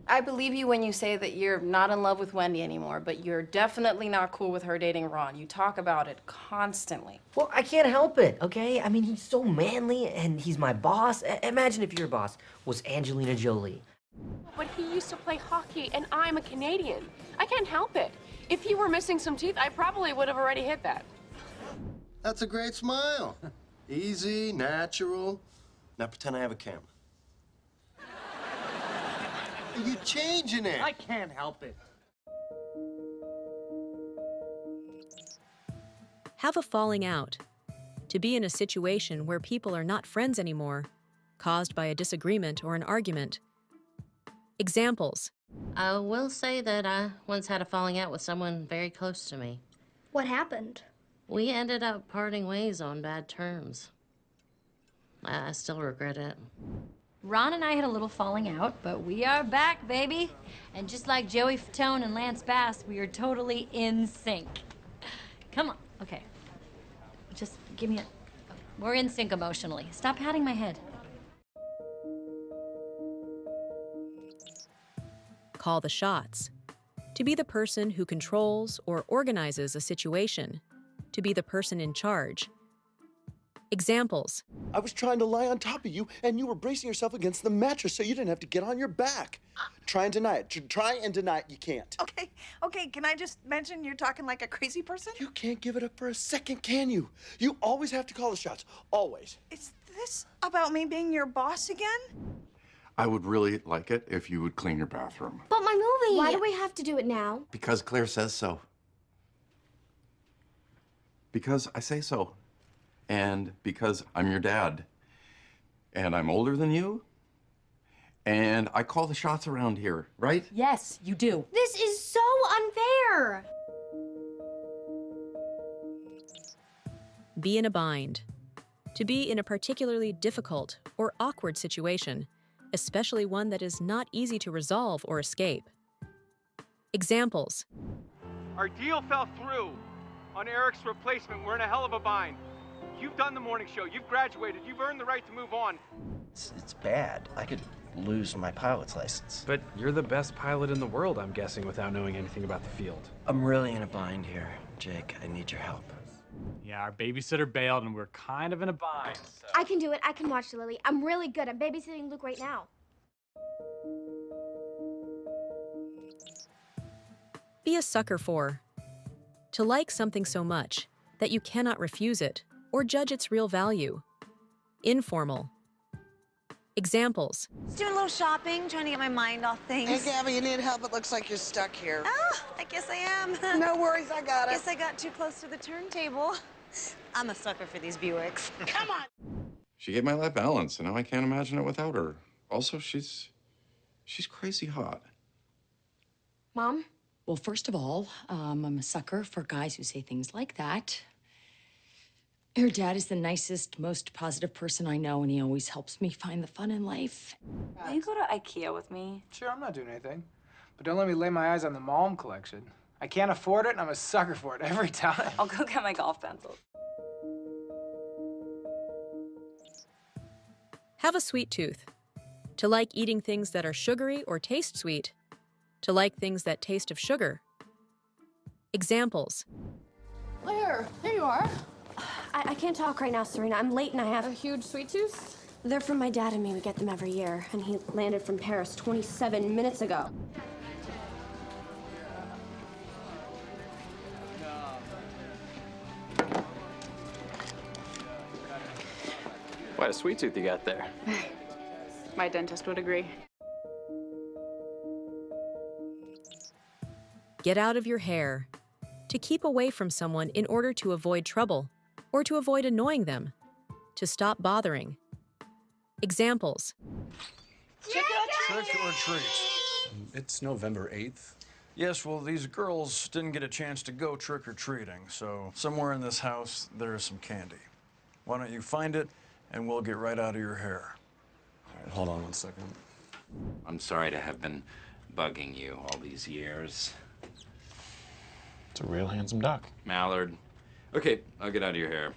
I believe you when you say that you're not in love with Wendy anymore, but you're definitely not cool with her dating Ron. You talk about it constantly. Well, I can't help it, okay? I mean, he's so manly, and he's my boss. Imagine if your boss was Angelina Jolie. But he used to play hockey, and I'm a Canadian. I can't help it. If he were missing some teeth, I probably would have already hit that. That's a great smile. Easy, natural. Now pretend I have a camera. You're changing it. I can't help it. Have a falling out. To be in a situation where people are not friends anymore, caused by a disagreement or an argument. Examples. I will say that I once had a falling out with someone very close to me. What happened? We ended up parting ways on bad terms. I still regret it. Ron and I had a little falling out, but we are back, baby. And just like Joey Fatone and Lance Bass, we are totally in sync. Come on, okay. Just give me a... We're in sync emotionally. Stop patting my head. Call the shots. To be the person who controls or organizes a situation. To be the person in charge. Examples. I was trying to lie on top of you, and you were bracing yourself against the mattress so you didn't have to get on your back. Try and deny it. Try and deny it. You can't. Okay, can I just mention you're talking like a crazy person? You can't give it up for a second, can you? You always have to call the shots. Always. Is this about me being your boss again? I would really like it if you would clean your bathroom. But my movie! Why do we have to do it now? Because Claire says so. Because I say so. And because I'm your dad. And I'm older than you. And I call the shots around here, right? Yes, you do. This is so unfair! Be in a bind. To be in a particularly difficult or awkward situation, especially one that is not easy to resolve or escape. Examples. Our deal fell through. On Eric's replacement, we're in a hell of a bind. You've done the morning show, you've graduated, you've earned the right to move on. It's bad. I could lose my pilot's license. But you're the best pilot in the world, I'm guessing, without knowing anything about the field. I'm really in a bind here, Jake. I need your help. Yeah, our babysitter bailed and we're kind of in a bind, so... I can do it. I can watch Lily. I'm really good. I'm babysitting Luke right now. Be a sucker for. To like something so much that you cannot refuse it or judge its real value. Informal. Examples. Just doing a little shopping, trying to get my mind off things. Hey, Gabby, you need help? It looks like you're stuck here. Oh, I guess I am. No worries, I got it. Guess I got too close to the turntable. I'm a sucker for these Buicks. Come on! She gave my life balance, and now I can't imagine it without her. Also, she's crazy hot. Mom? Well, first of all, I'm a sucker for guys who say things like that. Your dad is the nicest, most positive person I know, and he always helps me find the fun in life. Will you go to IKEA with me? Sure, I'm not doing anything. But don't let me lay my eyes on the Malm collection. I can't afford it, and I'm a sucker for it every time. I'll go get my golf pencils. Have a sweet tooth. To like eating things that are sugary or taste sweet. To like things that taste of sugar. Examples. Claire, there you are. I can't talk right now, Serena. I'm late and I have... A huge sweet tooth? They're from my dad and me. We get them every year. And he landed from Paris 27 minutes ago. Quite a sweet tooth you got there. My dentist would agree. Get out of your hair. To keep away from someone in order to avoid trouble, or to avoid annoying them. To stop bothering. Examples. Trick or treat. It's November 8th. Yes, well, these girls didn't get a chance to go trick-or-treating, so somewhere in this house, there's some candy. Why don't you find it, and we'll get right out of your hair. All right, hold on one second. I'm sorry to have been bugging you all these years. It's a real handsome duck. Mallard. Okay, I'll get out of your hair.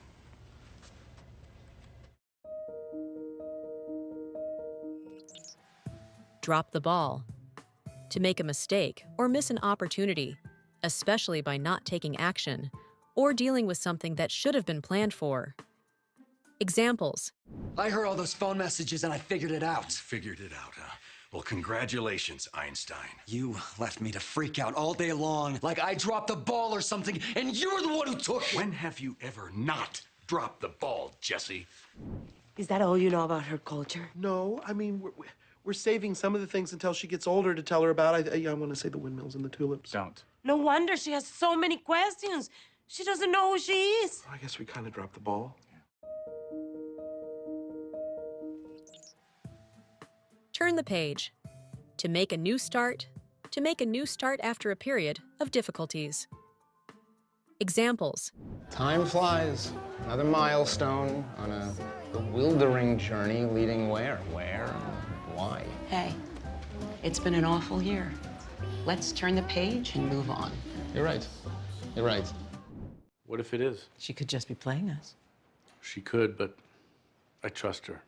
Drop the ball. To make a mistake or miss an opportunity, especially by not taking action or dealing with something that should have been planned for. Examples. I heard all those phone messages and I figured it out. Figured it out, huh? Well, congratulations, Einstein. You left me to freak out all day long like I dropped the ball or something, and you're the one who took it. When have you ever not dropped the ball, Jesse? Is that all you know about her culture? No, I mean, we're saving some of the things until she gets older to tell her about. I want to say the windmills and the tulips. Don't. No wonder she has so many questions. She doesn't know who she is. I guess we kind of dropped the ball. Turn the page. To make a new start. To make a new start after a period of difficulties. Examples. Time flies. Another milestone on a bewildering journey leading where? Where? Why? Hey, it's been an awful year. Let's turn the page and move on. You're right. You're right. What if it is? She could just be playing us. She could, but I trust her.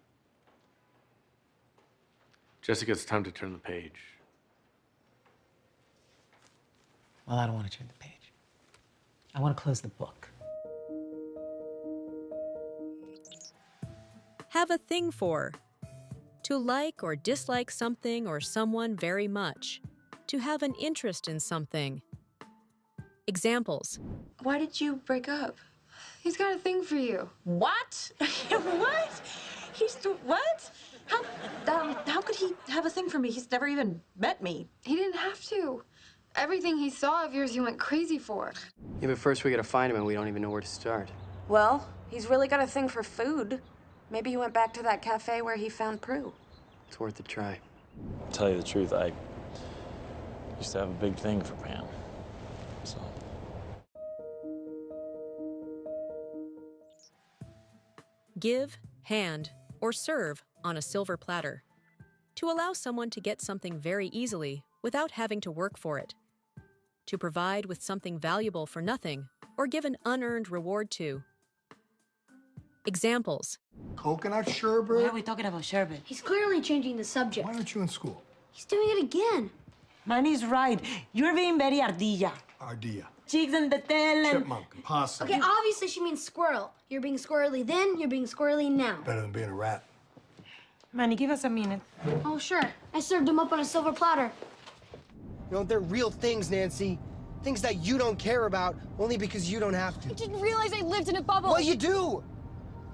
Jessica, it's time to turn the page. Well, I don't want to turn the page. I want to close the book. Have a thing for. To like or dislike something or someone very much. To have an interest in something. Examples. Why did you break up? He's got a thing for you. What? What? What? How could he have a thing for me? He's never even met me. He didn't have to. Everything he saw of yours, he went crazy for. Yeah, but first we gotta find him and we don't even know where to start. Well, he's really got a thing for food. Maybe he went back to that cafe where he found Prue. It's worth a try. To tell you the truth, I used to have a big thing for Pam. So. Give, hand, or serve on a silver platter. To allow someone to get something very easily without having to work for it. To provide with something valuable for nothing or give an unearned reward to. Examples. Coconut sherbet? Why are we talking about sherbet? He's clearly changing the subject. Why aren't you in school? He's doing it again. Manny's right. You're being very ardilla. Ardilla. Chicks in the tail and... Chipmunk. Possum. Okay, obviously she means squirrel. You're being squirrely then, you're being squirrely now. Better than being a rat. Manny, give us a minute. Oh, sure. I served him up on a silver platter. You know, they're real things, Nancy. Things that you don't care about only because you don't have to. I didn't realize I lived in a bubble. Well, you do.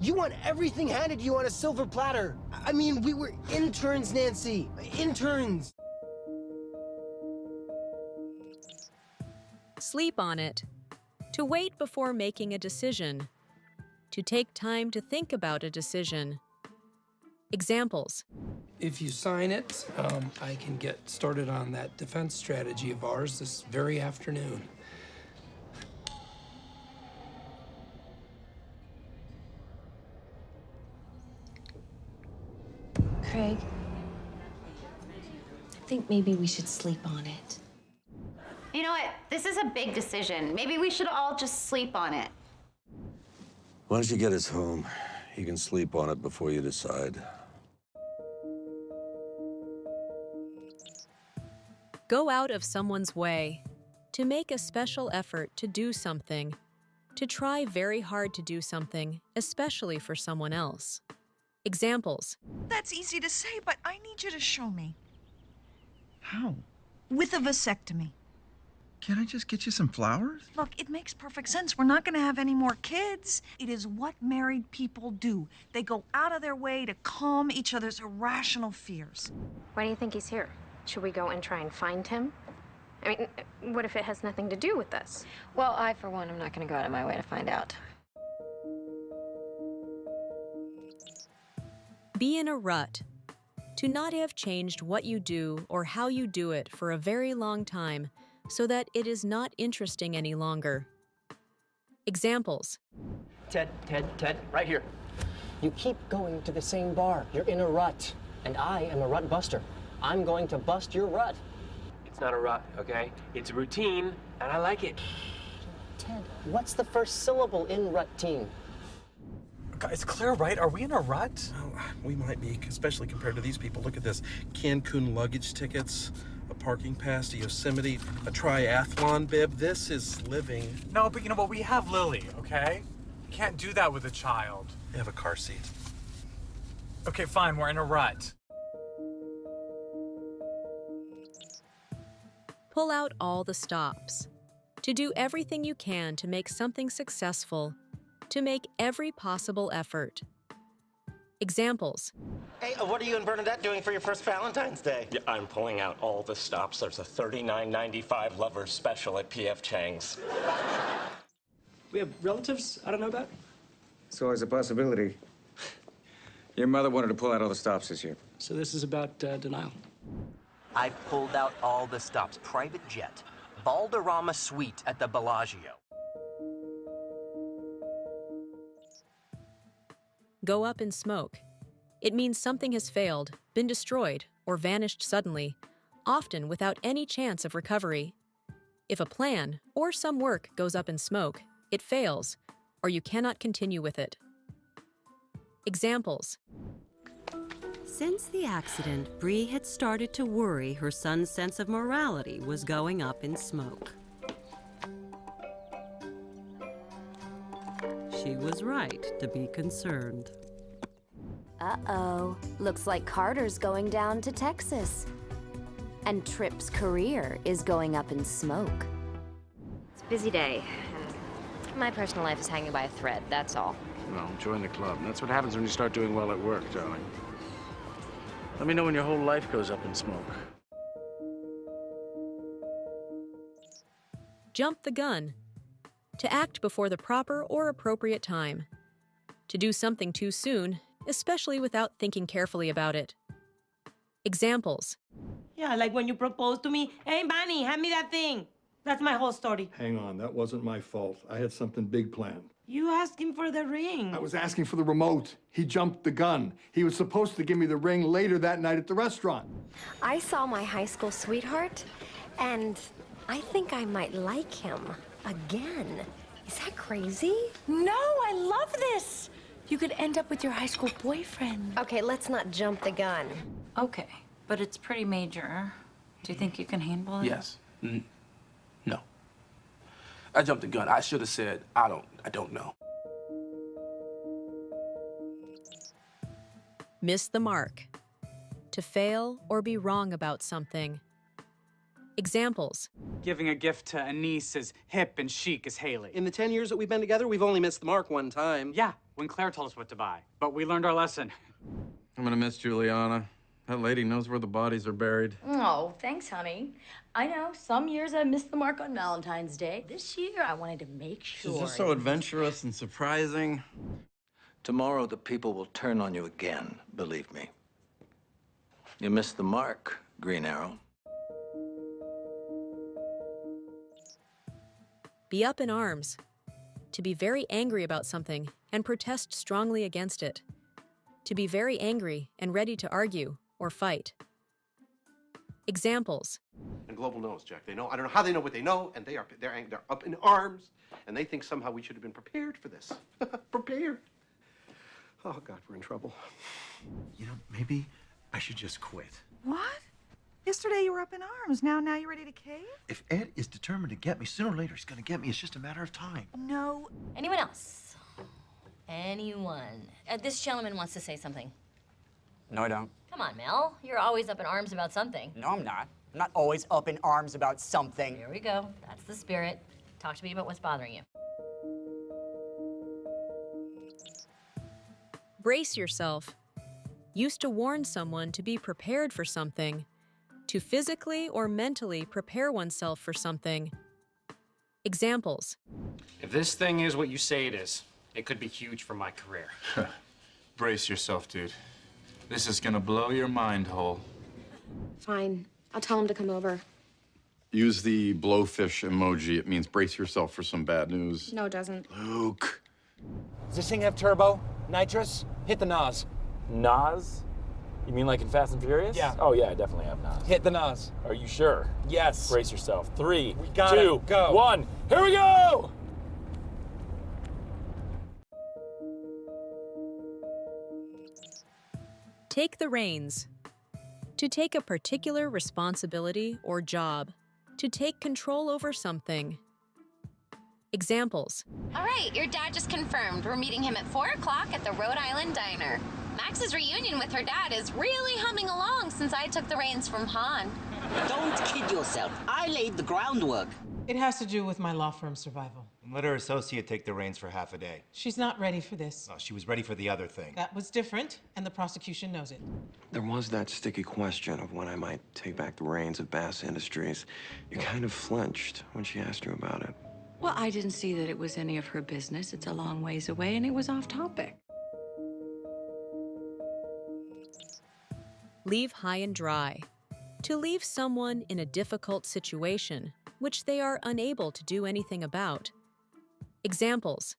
You want everything handed to you on a silver platter. I mean, we were interns, Nancy. Interns. Sleep on it. To wait before making a decision. To take time to think about a decision. Examples. If you sign it, I can get started on that defense strategy of ours this very afternoon. Craig, I think maybe we should sleep on it. You know what? This is a big decision. Maybe we should all just sleep on it. Once you get us home, you can sleep on it before you decide. Go out of someone's way. To make a special effort to do something. To try very hard to do something, especially for someone else. Examples. That's easy to say, but I need you to show me. How? With a vasectomy. Can't I just get you some flowers? Look, it makes perfect sense. We're not going to have any more kids. It is what married people do. They go out of their way to calm each other's irrational fears. Why do you think he's here? Should we go and try and find him? I mean, what if it has nothing to do with us? Well, I, for one, am not going to go out of my way to find out. Be in a rut. To not have changed what you do or how you do it for a very long time so that it is not interesting any longer. Examples. Ted, right here. You keep going to the same bar. You're in a rut. And I am a rut buster. I'm going to bust your rut. It's not a rut, okay? It's a routine, and I like it. Ted, what's the first syllable in routine? It's clear, right? Are we in a rut? Oh, we might be, especially compared to these people. Look at this. Cancun luggage tickets, a parking pass to Yosemite, a triathlon bib. This is living. No, but you know what? We have Lily, okay? You can't do that with a child. They have a car seat. Okay, fine. We're in a rut. Pull out all the stops. To do everything you can to make something successful. To make every possible effort. Examples. Hey, what are you and Bernadette doing for your first Valentine's Day? Yeah, I'm pulling out all the stops. There's a $39.95 lovers special at P.F. Chang's. We have relatives I don't know about? It's always a possibility. Your mother wanted to pull out all the stops this year. So this is about denial. I've pulled out all the stops. Private jet. Valderrama suite at the Bellagio. Go up in smoke. It means something has failed, been destroyed, or vanished suddenly, often without any chance of recovery. If a plan or some work goes up in smoke, it fails, or you cannot continue with it. Examples. Since the accident, Bree had started to worry her son's sense of morality was going up in smoke. She was right to be concerned. Uh-oh. Looks like Carter's going down to Texas. And Tripp's career is going up in smoke. It's a busy day, and my personal life is hanging by a thread, that's all. Well, join the club. That's what happens when you start doing well at work, darling. Let me know when your whole life goes up in smoke. Jump the gun. To act before the proper or appropriate time. To do something too soon, especially without thinking carefully about it. Examples. Yeah, like when you proposed to me, hey, Manny, hand me that thing. That's my whole story. Hang on, that wasn't my fault. I had something big planned. You asked him for the ring. I was asking for the remote. He jumped the gun. He was supposed to give me the ring later that night at the restaurant. I saw my high school sweetheart, and I think I might like him again. Is that crazy? No, I love this. You could end up with your high school boyfriend. Okay, let's not jump the gun. Okay, but it's pretty major. Do you think you can handle it? Yes. No. I jumped the gun. I should have said, I don't know. Miss the mark. To fail or be wrong about something. Examples. Giving a gift to a niece as hip and chic as Haley. In the 10 years that we've been together, we've only missed the mark one time. Yeah, when Claire told us what to buy. But we learned our lesson. I'm gonna miss Juliana. That lady knows where the bodies are buried. Oh, thanks, honey. I know, some years I missed the mark on Valentine's Day. This year, I wanted to make sure. She's just so adventurous and surprising. Tomorrow, the people will turn on you again, believe me. You missed the mark, Green Arrow. Be up in arms. To be very angry about something and protest strongly against it. To be very angry and ready to argue or fight. Examples. And Global knows, Jack. They know. I don't know how they know what they know, and they're up in arms, and they think somehow we should have been prepared for this. Prepared. Oh God, we're in trouble. You know, maybe I should just quit. What? Yesterday you were up in arms. Now you're ready to cave? If Ed is determined to get me, sooner or later he's gonna get me. It's just a matter of time. No. Anyone else? Anyone? This gentleman wants to say something. No, I don't. Come on, Mel. You're always up in arms about something. No, I'm not. I'm not always up in arms about something. Here we go. That's the spirit. Talk to me about what's bothering you. Brace yourself. Used to warn someone to be prepared for something. To physically or mentally prepare oneself for something. Examples. If this thing is what you say it is, it could be huge for my career. Brace yourself, dude. This is gonna blow your mind hole. Fine. I'll tell him to come over. Use the blowfish emoji. It means brace yourself for some bad news. No, it doesn't. Luke. Does this thing have turbo? Nitrous? Hit the NOS. Nas? You mean like in Fast and Furious? Yeah. Oh, yeah, I definitely have Nas. Hit the NOS. Are you sure? Yes. Brace yourself. 3, We got 2, it. Go. 1. Here we go! Take the reins. To take a particular responsibility or job. To take control over something. Examples. All right, your dad just confirmed. We're meeting him at 4 o'clock at the Rhode Island Diner. Max's reunion with her dad is really humming along since I took the reins from Han. Don't kid yourself. I laid the groundwork. It has to do with my law firm's survival. Let her associate take the reins for half a day. She's not ready for this. Oh, she was ready for the other thing. That was different, and the prosecution knows it. There was that sticky question of when I might take back the reins of Bass Industries. You kind of flinched when she asked you about it. Well, I didn't see that it was any of her business. It's a long ways away, and it was off topic. Leave high and dry. To leave someone in a difficult situation, which they are unable to do anything about. Examples.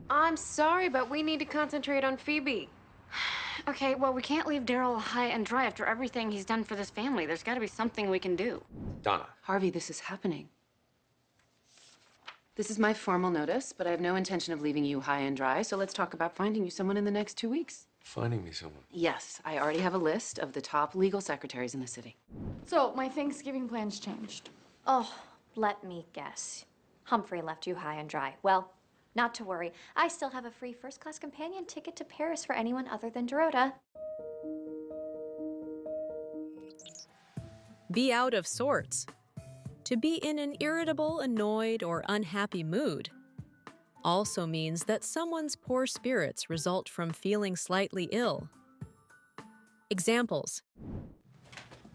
I'm sorry, but we need to concentrate on Phoebe. Okay, well, we can't leave Daryl high and dry after everything he's done for this family. There's got to be something we can do. Donna. Harvey, this is happening. This is my formal notice, but I have no intention of leaving you high and dry, so let's talk about finding you someone in the next 2 weeks. Finding me someone. Yes, I already have a list of the top legal secretaries in the city. So, my Thanksgiving plans changed. Oh, let me guess. Humphrey left you high and dry. Well, not to worry. I still have a free first-class companion ticket to Paris for anyone other than Dorota. Be out of sorts. To be in an irritable, annoyed, or unhappy mood also means that someone's poor spirits result from feeling slightly ill. Examples.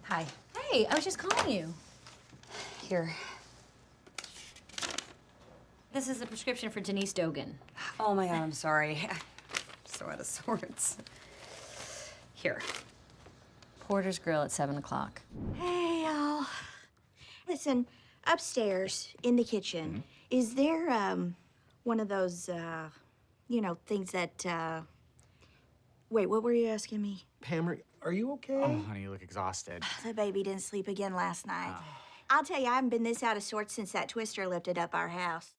Hi. Hey, I was just calling you. Here. This is a prescription for Denise Dogan. Oh my God, I'm sorry. I'm so out of sorts. Here. Porter's Grill at 7 o'clock. Hey, y'all. Listen, upstairs in the kitchen, is there, one of those, you know, things that, Wait, what were you asking me? Pam, are you okay? Oh, honey, you look exhausted. The baby didn't sleep again last night. I'll tell you, I haven't been this out of sorts since that twister lifted up our house.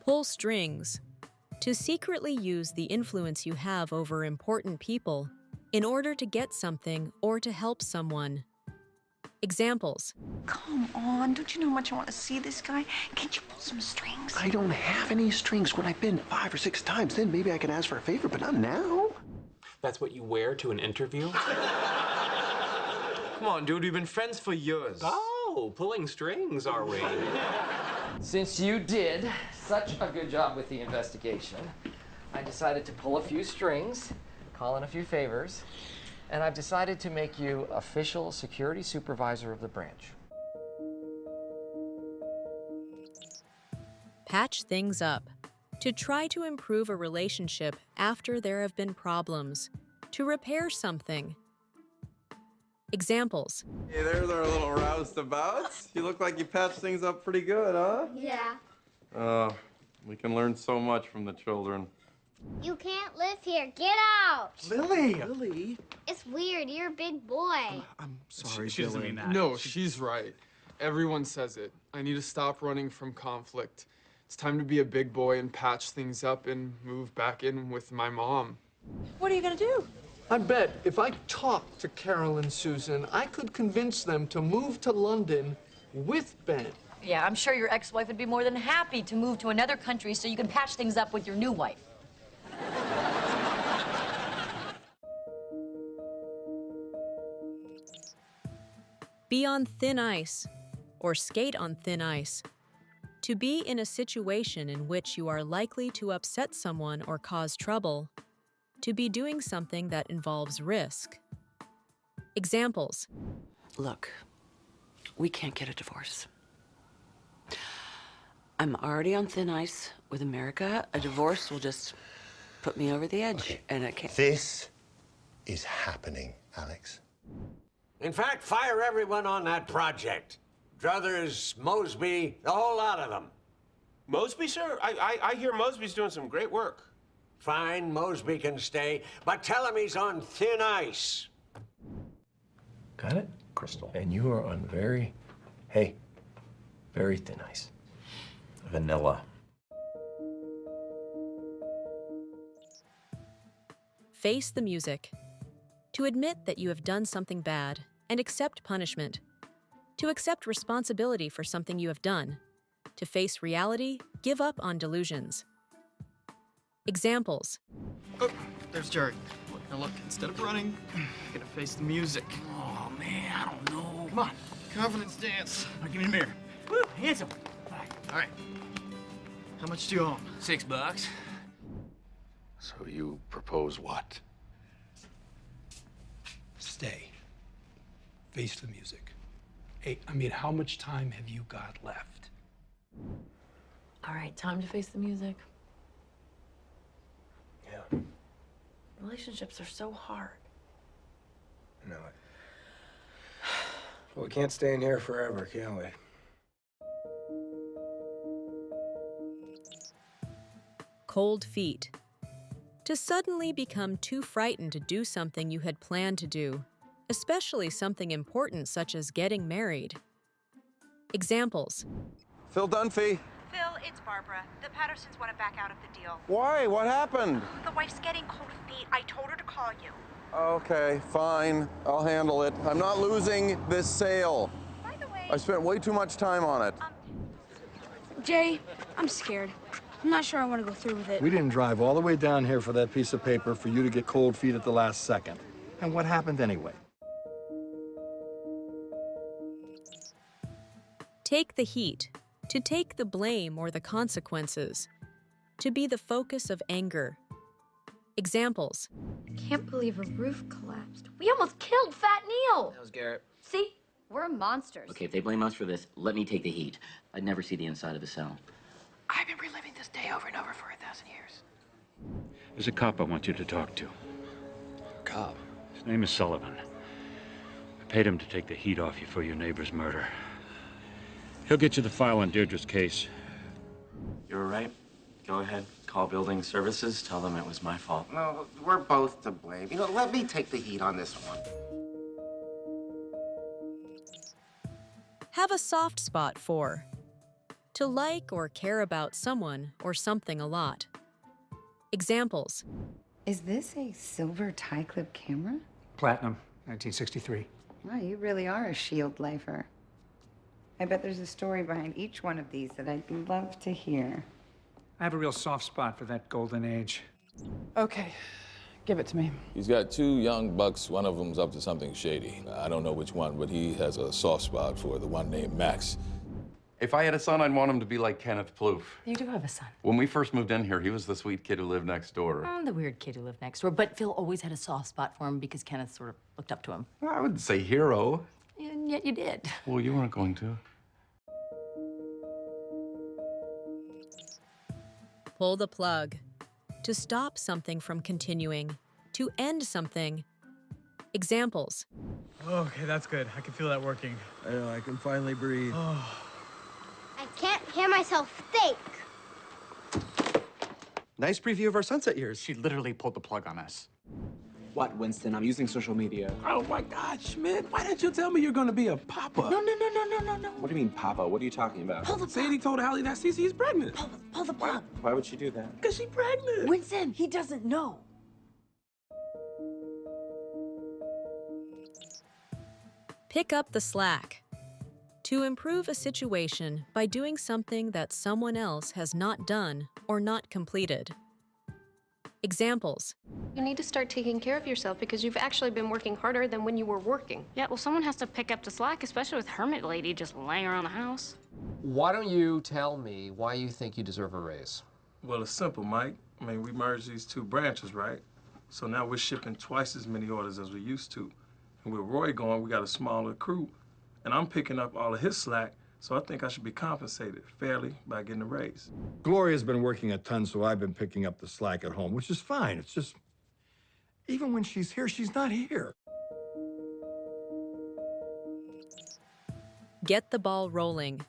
Pull strings. To secretly use the influence you have over important people in order to get something or to help someone. Examples. Come on, don't you know how much I want to see this guy? Can't you pull some strings? I don't have any strings. When I've been 5 or 6 times, then maybe I can ask for a favor, but not now. That's what you wear to an interview? Come on, dude, we've been friends for years. Oh, pulling strings, are we? Since you did such a good job with the investigation, I decided to pull a few strings, call in a few favors, and I've decided to make you official security supervisor of the branch. Patch things up. To try to improve a relationship after there have been problems. To repair something. Examples. Hey, there's our little roustabouts. You look like you patched things up pretty good, huh? Yeah. We can learn so much from the children. You can't live here. Get out. Lily! It's weird. You're a big boy. I'm sorry, She doesn't mean that. No, she's right. Everyone says it. I need to stop running from conflict. It's time to be a big boy and patch things up and move back in with my mom. What are you gonna do? I bet if I talked to Carol and Susan, I could convince them to move to London with Ben. Yeah, I'm sure your ex-wife would be more than happy to move to another country so you can patch things up with your new wife. Be on thin ice, or skate on thin ice. To be in a situation in which you are likely to upset someone or cause trouble. To be doing something that involves risk. Examples. Look, we can't get a divorce. I'm already on thin ice with America. A divorce will just put me over the edge, and I can't. This is happening, Alex. In fact, fire everyone on that project. Druthers, Mosby, the whole lot of them. Mosby, sir? I hear Mosby's doing some great work. Fine, Mosby can stay, but tell him he's on thin ice. Got it? Crystal. And you are on very thin ice. Vanilla. Face the music. To admit that you have done something bad and accept punishment. To accept responsibility for something you have done. To face reality, give up on delusions. Examples. Oh, there's Jerry. Now look, instead of running, you're gonna face the music. Oh, man, I don't know. Come on, confidence dance. Now, give me the mirror. Woo, handsome. All right. How much do you owe him? $6. So you propose what? Stay. Face the music. Hey, I mean, how much time have you got left? All right, time to face the music. Yeah. Relationships are so hard. No. Well, we can't stay in here forever, can we? Cold feet. To suddenly become too frightened to do something you had planned to do, especially something important such as getting married. Examples. Phil Dunphy. Phil, it's Barbara. The Pattersons want to back out of the deal. Why? What happened? The wife's getting cold feet. I told her to call you. Okay, fine. I'll handle it. I'm not losing this sale. By the way, I spent way too much time on it. Jay, I'm scared. I'm not sure I want to go through with it. We didn't drive all the way down here for that piece of paper for you to get cold feet at the last second. And what happened anyway? Take the heat. To take the blame or the consequences. To be the focus of anger. Examples. Can't believe a roof collapsed. We almost killed Fat Neil. That was Garrett. See? We're monsters. Okay, if they blame us for this, let me take the heat. I'd never see the inside of a cell. I've been reliving this day over and over for 1,000 years. There's a cop I want you to talk to. Cop? His name is Sullivan. I paid him to take the heat off you for your neighbor's murder. He'll get you the file on Deirdre's case. You were right. Go ahead, call building services, tell them it was my fault. No, we're both to blame. You know, let me take the heat on this one. Have a soft spot for. To like or care about someone or something a lot. Examples. Is this a silver tie clip camera? Platinum, 1963. Wow, you really are a shield lifer. I bet there's a story behind each one of these that I'd love to hear. I have a real soft spot for that golden age. Okay, give it to me. He's got two young bucks. One of them's up to something shady. I don't know which one, but he has a soft spot for the one named Max. If I had a son, I'd want him to be like Kenneth Plouffe. You do have a son. When we first moved in here, he was the sweet kid who lived next door. I'm the weird kid who lived next door, but Phil always had a soft spot for him because Kenneth sort of looked up to him. I wouldn't say hero. And yet you did. Well, you weren't going to. Pull the plug. To stop something from continuing. To end something. Examples. Okay, that's good. I can feel that working. I know, I can finally breathe. I can't hear myself think. Nice preview of our sunset years. She literally pulled the plug on us. What, Winston? I'm using social media. Oh my God, Schmidt, why didn't you tell me you're gonna be a papa? No. What do you mean, Papa? What are you talking about? Pull the plug. Sadie told Hallie that Cece's pregnant. Pull the plug. Why would she do that? Because she's pregnant. Winston, he doesn't know. Pick up the slack. To improve a situation by doing something that someone else has not done or not completed. Examples. You need to start taking care of yourself because you've actually been working harder than when you were working. Yeah, well, someone has to pick up the slack, especially with Hermit Lady just laying around the house. Why don't you tell me why you think you deserve a raise? Well, it's simple, Mike. I mean, we merged these two branches, right? So now we're shipping twice as many orders as we used to. And with Roy going, we got a smaller crew. And I'm picking up all of his slack, so I think I should be compensated fairly by getting a raise. Gloria's been working a ton, so I've been picking up the slack at home, which is fine. It's just, even when she's here, she's not here. Get the ball rolling.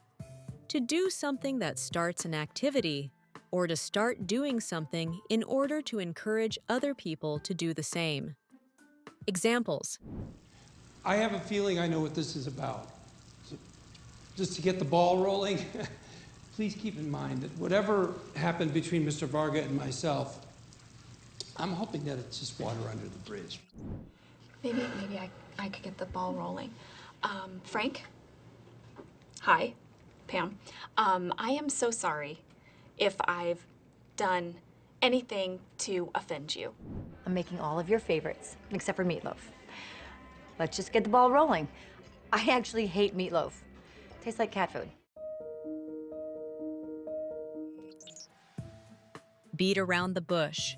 To do something that starts an activity, or to start doing something in order to encourage other people to do the same. Examples. I have a feeling I know what this is about. So just to get the ball rolling, please keep in mind that whatever happened between Mr. Varga and myself, I'm hoping that it's just water under the bridge. Maybe I could get the ball rolling. Frank? Hi, Pam. I am so sorry if I've done anything to offend you. I'm making all of your favorites, except for meatloaf. Let's just get the ball rolling. I actually hate meatloaf. Tastes like cat food. Beat around the bush.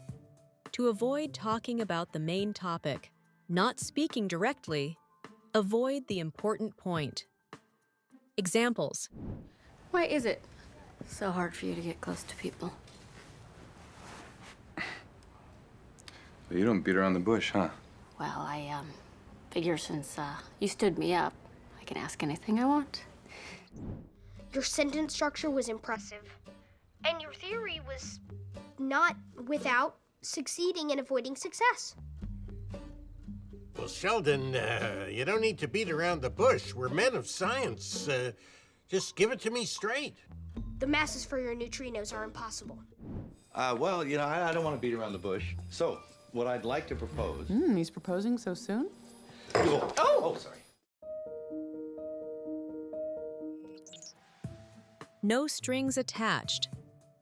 To avoid talking about the main topic, not speaking directly, avoid the important point. Examples. Why is it so hard for you to get close to people? You don't beat around the bush, huh? Well, I figure since you stood me up, I can ask anything I want. Your sentence structure was impressive. And your theory was not without succeeding and avoiding success. Well, Sheldon, you don't need to beat around the bush. We're men of science. Just give it to me straight. The masses for your neutrinos are impossible. Well, you know, I don't want to beat around the bush. So, what I'd like to propose... He's proposing so soon? Oh, sorry. No strings attached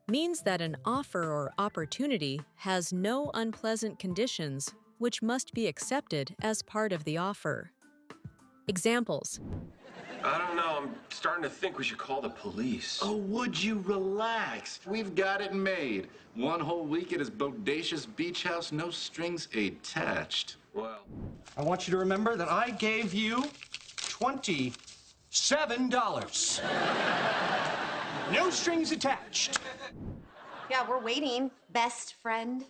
means that an offer or opportunity has no unpleasant conditions which must be accepted as part of the offer. Examples. I don't know. I'm starting to think we should call the police. Oh, would you relax? We've got it made. 1 whole week at his bodacious beach house, no strings attached. Well, I want you to remember that I gave you $27. No strings attached. Yeah, we're waiting, best friend.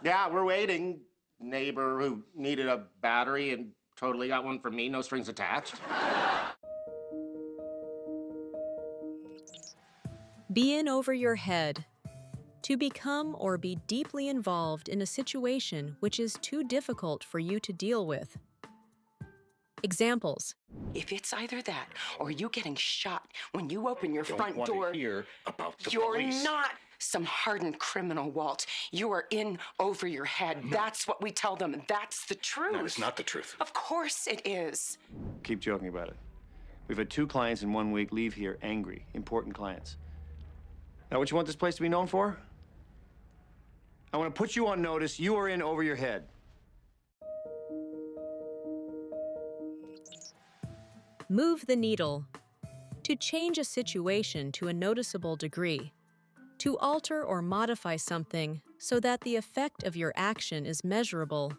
Yeah, we're waiting. Neighbor who needed a battery and totally got one from me, no strings attached. Be in over your head. To become or be deeply involved in a situation which is too difficult for you to deal with. Examples. If it's either that or you getting shot when you open your Don't front want door, to hear about the you're police. not some hardened criminal, Walt. You are in over your head. No. That's what we tell them. That's the truth. No, it's not the truth. Of course it is. Keep joking about it. We've had 2 clients in 1 week leave here angry, important clients. Now, what you want this place to be known for? I want to put you on notice. You are in over your head. Move the needle. To change a situation to a noticeable degree. To alter or modify something so that the effect of your action is measurable.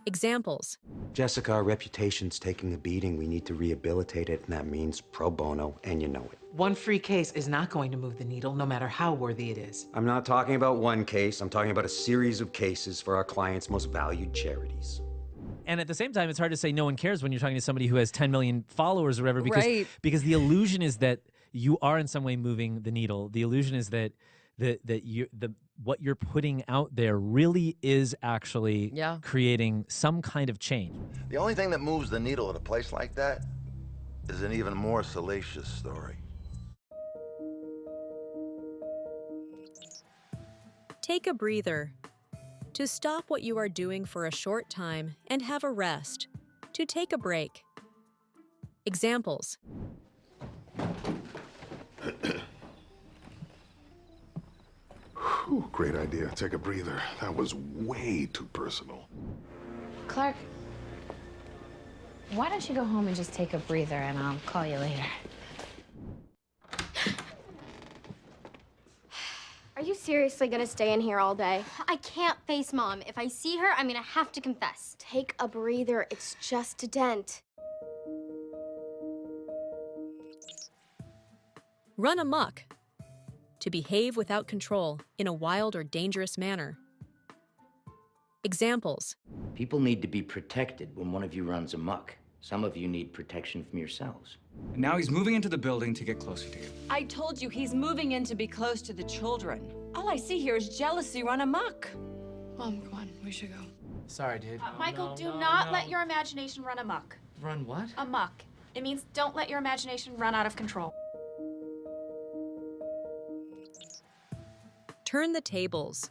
Examples. Jessica, our reputation's taking a beating. We need to rehabilitate it, and that means pro bono, and you know it. One free case is not going to move the needle, no matter how worthy it is. I'm not talking about one case. I'm talking about a series of cases for our clients' most valued charities. And at the same time, it's hard to say no one cares when you're talking to somebody who has 10 million followers or whatever, because the illusion is that you are in some way moving the needle. The illusion is that what you're putting out there really is actually creating some kind of change. The only thing that moves the needle at a place like that is an even more salacious story. Take a breather. To stop what you are doing for a short time and have a rest. To take a break. Examples. Whew, great idea. Take a breather. That was way too personal. Clark, why don't you go home and just take a breather and I'll call you later. Are you seriously gonna stay in here all day? I can't face Mom. If I see her, I'm gonna have to confess. Take a breather. It's just a dent. Run amok. To behave without control in a wild or dangerous manner. Examples. People need to be protected when one of you runs amok. Some of you need protection from yourselves. And now he's moving into the building to get closer to you. I told you he's moving in to be close to the children. All I see here is jealousy run amok. Mom, come on, we should go. Sorry, dude. Michael, do not let your imagination run amok. Run what? Amok. It means don't let your imagination run out of control. Turn the tables.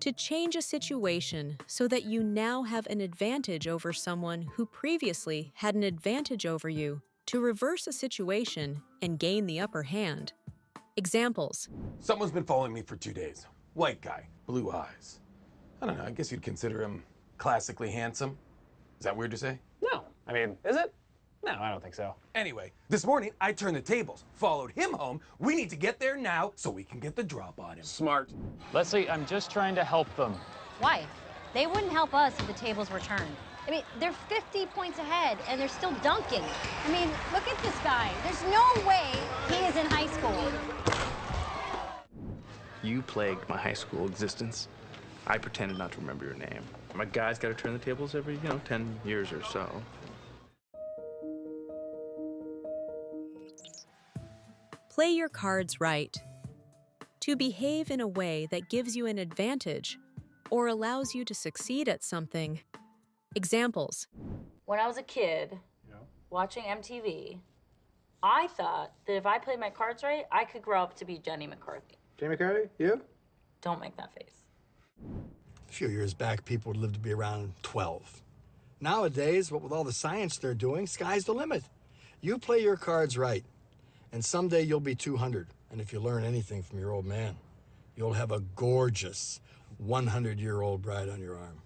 To change a situation so that you now have an advantage over someone who previously had an advantage over you. To reverse a situation and gain the upper hand. Examples. Someone's been following me for 2 days. White guy, blue eyes. I don't know, I guess you'd consider him classically handsome. Is that weird to say? No. I mean, is it? No, I don't think so. Anyway, this morning I turned the tables, followed him home. We need to get there now so we can get the drop on him. Smart. Leslie, I'm just trying to help them. Why? They wouldn't help us if the tables were turned. I mean, they're 50 points ahead, and they're still dunking. I mean, look at this guy. There's no way he is in high school. You plagued my high school existence. I pretended not to remember your name. My guy's got to turn the tables every, 10 years or so. Play your cards right. To behave in a way that gives you an advantage or allows you to succeed at something. Examples. When I was a kid, watching MTV, I thought that if I played my cards right, I could grow up to be Jenny McCarthy. Jenny McCarthy? You? Don't make that face. A few years back, people would live to be around 12. Nowadays, what with all the science they're doing, sky's the limit. You play your cards right, and someday you'll be 200. And if you learn anything from your old man, you'll have a gorgeous 100-year-old bride on your arm.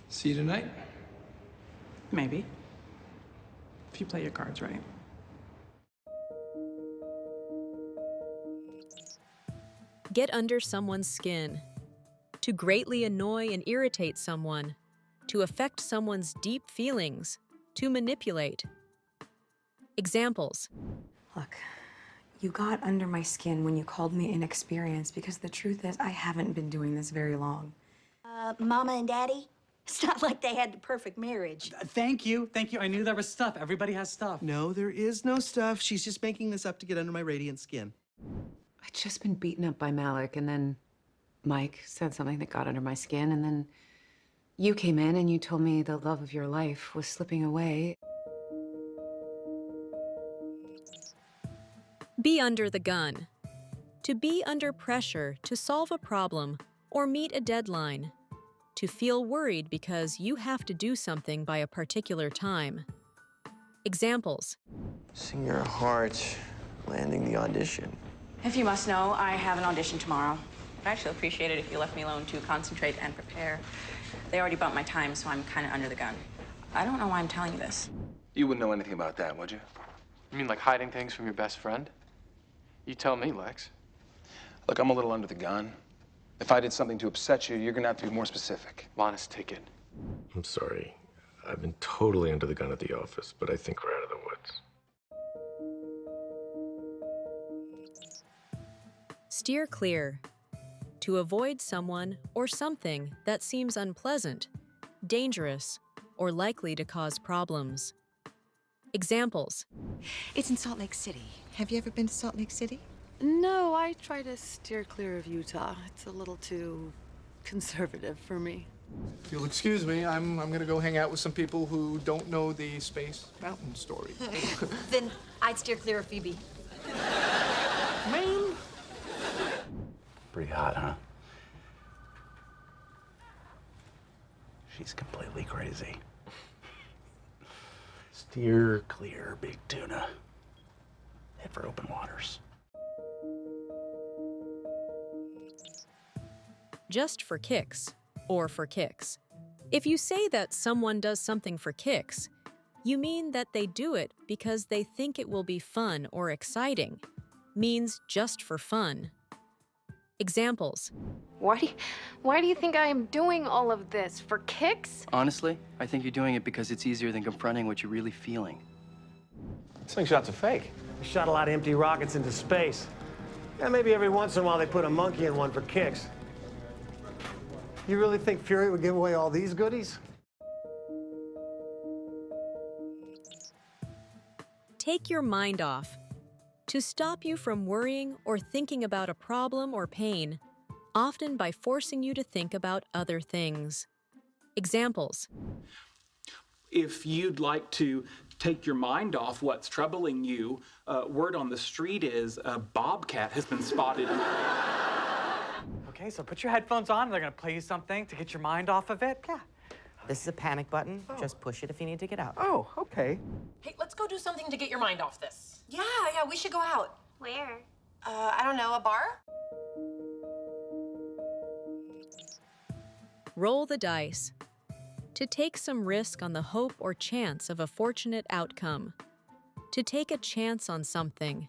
See you tonight? Maybe. If you play your cards right. Get under someone's skin. To greatly annoy and irritate someone. To affect someone's deep feelings. To manipulate. Examples. Look, you got under my skin when you called me inexperienced because the truth is I haven't been doing this very long. Mama and Daddy? It's not like they had the perfect marriage. Thank you. Thank you. I knew there was stuff. Everybody has stuff. No, there is no stuff. She's just making this up to get under my radiant skin. I'd just been beaten up by Malik, and then Mike said something that got under my skin, and then you came in and you told me the love of your life was slipping away. Be under the gun. To be under pressure to solve a problem or meet a deadline. To feel worried because you have to do something by a particular time. Examples. Sing your heart, landing the audition. If you must know, I have an audition tomorrow. I'd actually appreciate it if you left me alone to concentrate and prepare. They already bumped my time, so I'm kind of under the gun. I don't know why I'm telling you this. You wouldn't know anything about that, would you? You mean like hiding things from your best friend? You tell me, Lex. Look, I'm a little under the gun. If I did something to upset you, you're gonna have to be more specific. Honest ticket. I'm sorry. I've been totally under the gun at the office, but I think we're out of the woods. Steer clear. To avoid someone or something that seems unpleasant, dangerous, or likely to cause problems. Examples. It's in Salt Lake City. Have you ever been to Salt Lake City? No, I try to steer clear of Utah. It's a little too conservative for me. If you'll excuse me, I'm gonna go hang out with some people who don't know the Space Mountain story. Then I'd steer clear of Phoebe. Man. Pretty hot, huh? She's completely crazy. Steer clear, big tuna. Head for open waters. Just for kicks, or for kicks. If you say that someone does something for kicks, you mean that they do it because they think it will be fun or exciting. Means just for fun. Examples. Why do you think I am doing all of this? For kicks? Honestly, I think you're doing it because it's easier than confronting what you're really feeling. Slingshots are fake. We shot a lot of empty rockets into space. Yeah, maybe every once in a while they put a monkey in one for kicks. You really think Fury would give away all these goodies? Take your mind off. To stop you from worrying or thinking about a problem or pain, often by forcing you to think about other things. Examples. If you'd like to take your mind off what's troubling you, word on the street is a bobcat has been spotted. Okay, so put your headphones on. They're gonna play you something to get your mind off of it. Yeah. This is a panic button. Just push it if you need to get out. Oh, okay. Hey, let's go do something to get your mind off this. Yeah, we should go out. Where? I don't know, a bar? Roll the dice. To take some risk on the hope or chance of a fortunate outcome. To take a chance on something.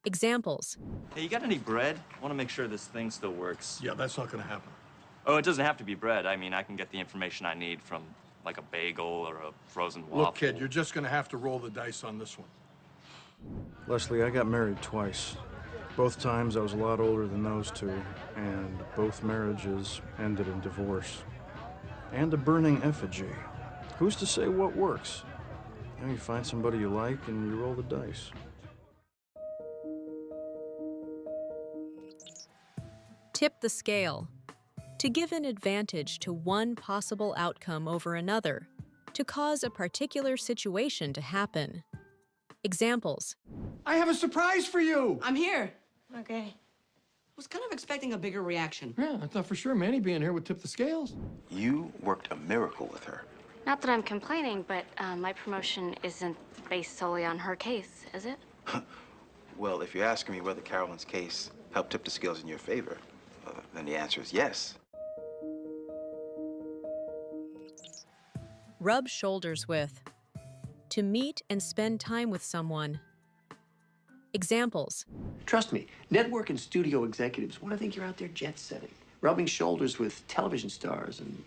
Examples. Hey, you got any bread? I want to make sure this thing still works. Yeah, that's not gonna happen. Oh, it doesn't have to be bread. I mean, I can get the information I need from, like, a bagel or a frozen waffle. Look, kid, you're just gonna have to roll the dice on this one. Leslie, I got married twice. Both times I was a lot older than those two, and both marriages ended in divorce. And a burning effigy. Who's to say what works? You know, you find somebody you like and you roll the dice. Tip the scale. To give an advantage to one possible outcome over another. To cause a particular situation to happen. Examples. I have a surprise for you. I'm here. Okay. Was kind of expecting a bigger reaction. Yeah, I thought for sure Manny being here would tip the scales. You worked a miracle with her. Not that I'm complaining, but my promotion isn't based solely on her case, is it? Well, if you're asking me whether Carolyn's case helped tip the scales in your favor, then the answer is yes. Rub shoulders with. To meet and spend time with someone. Examples. Trust me, network and studio executives want to think you're out there jet setting, rubbing shoulders with television stars and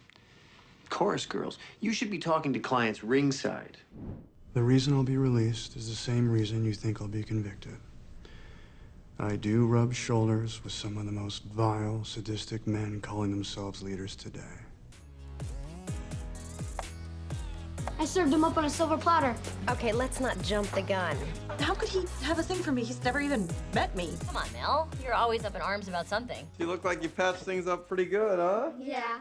chorus girls. You should be talking to clients ringside. The reason I'll be released is the same reason you think I'll be convicted. I do rub shoulders with some of the most vile, sadistic men calling themselves leaders today. I served him up on a silver platter. Okay, let's not jump the gun. How could he have a thing for me? He's never even met me. Come on, Mel. You're always up in arms about something. You look like you patched things up pretty good, huh? Yeah.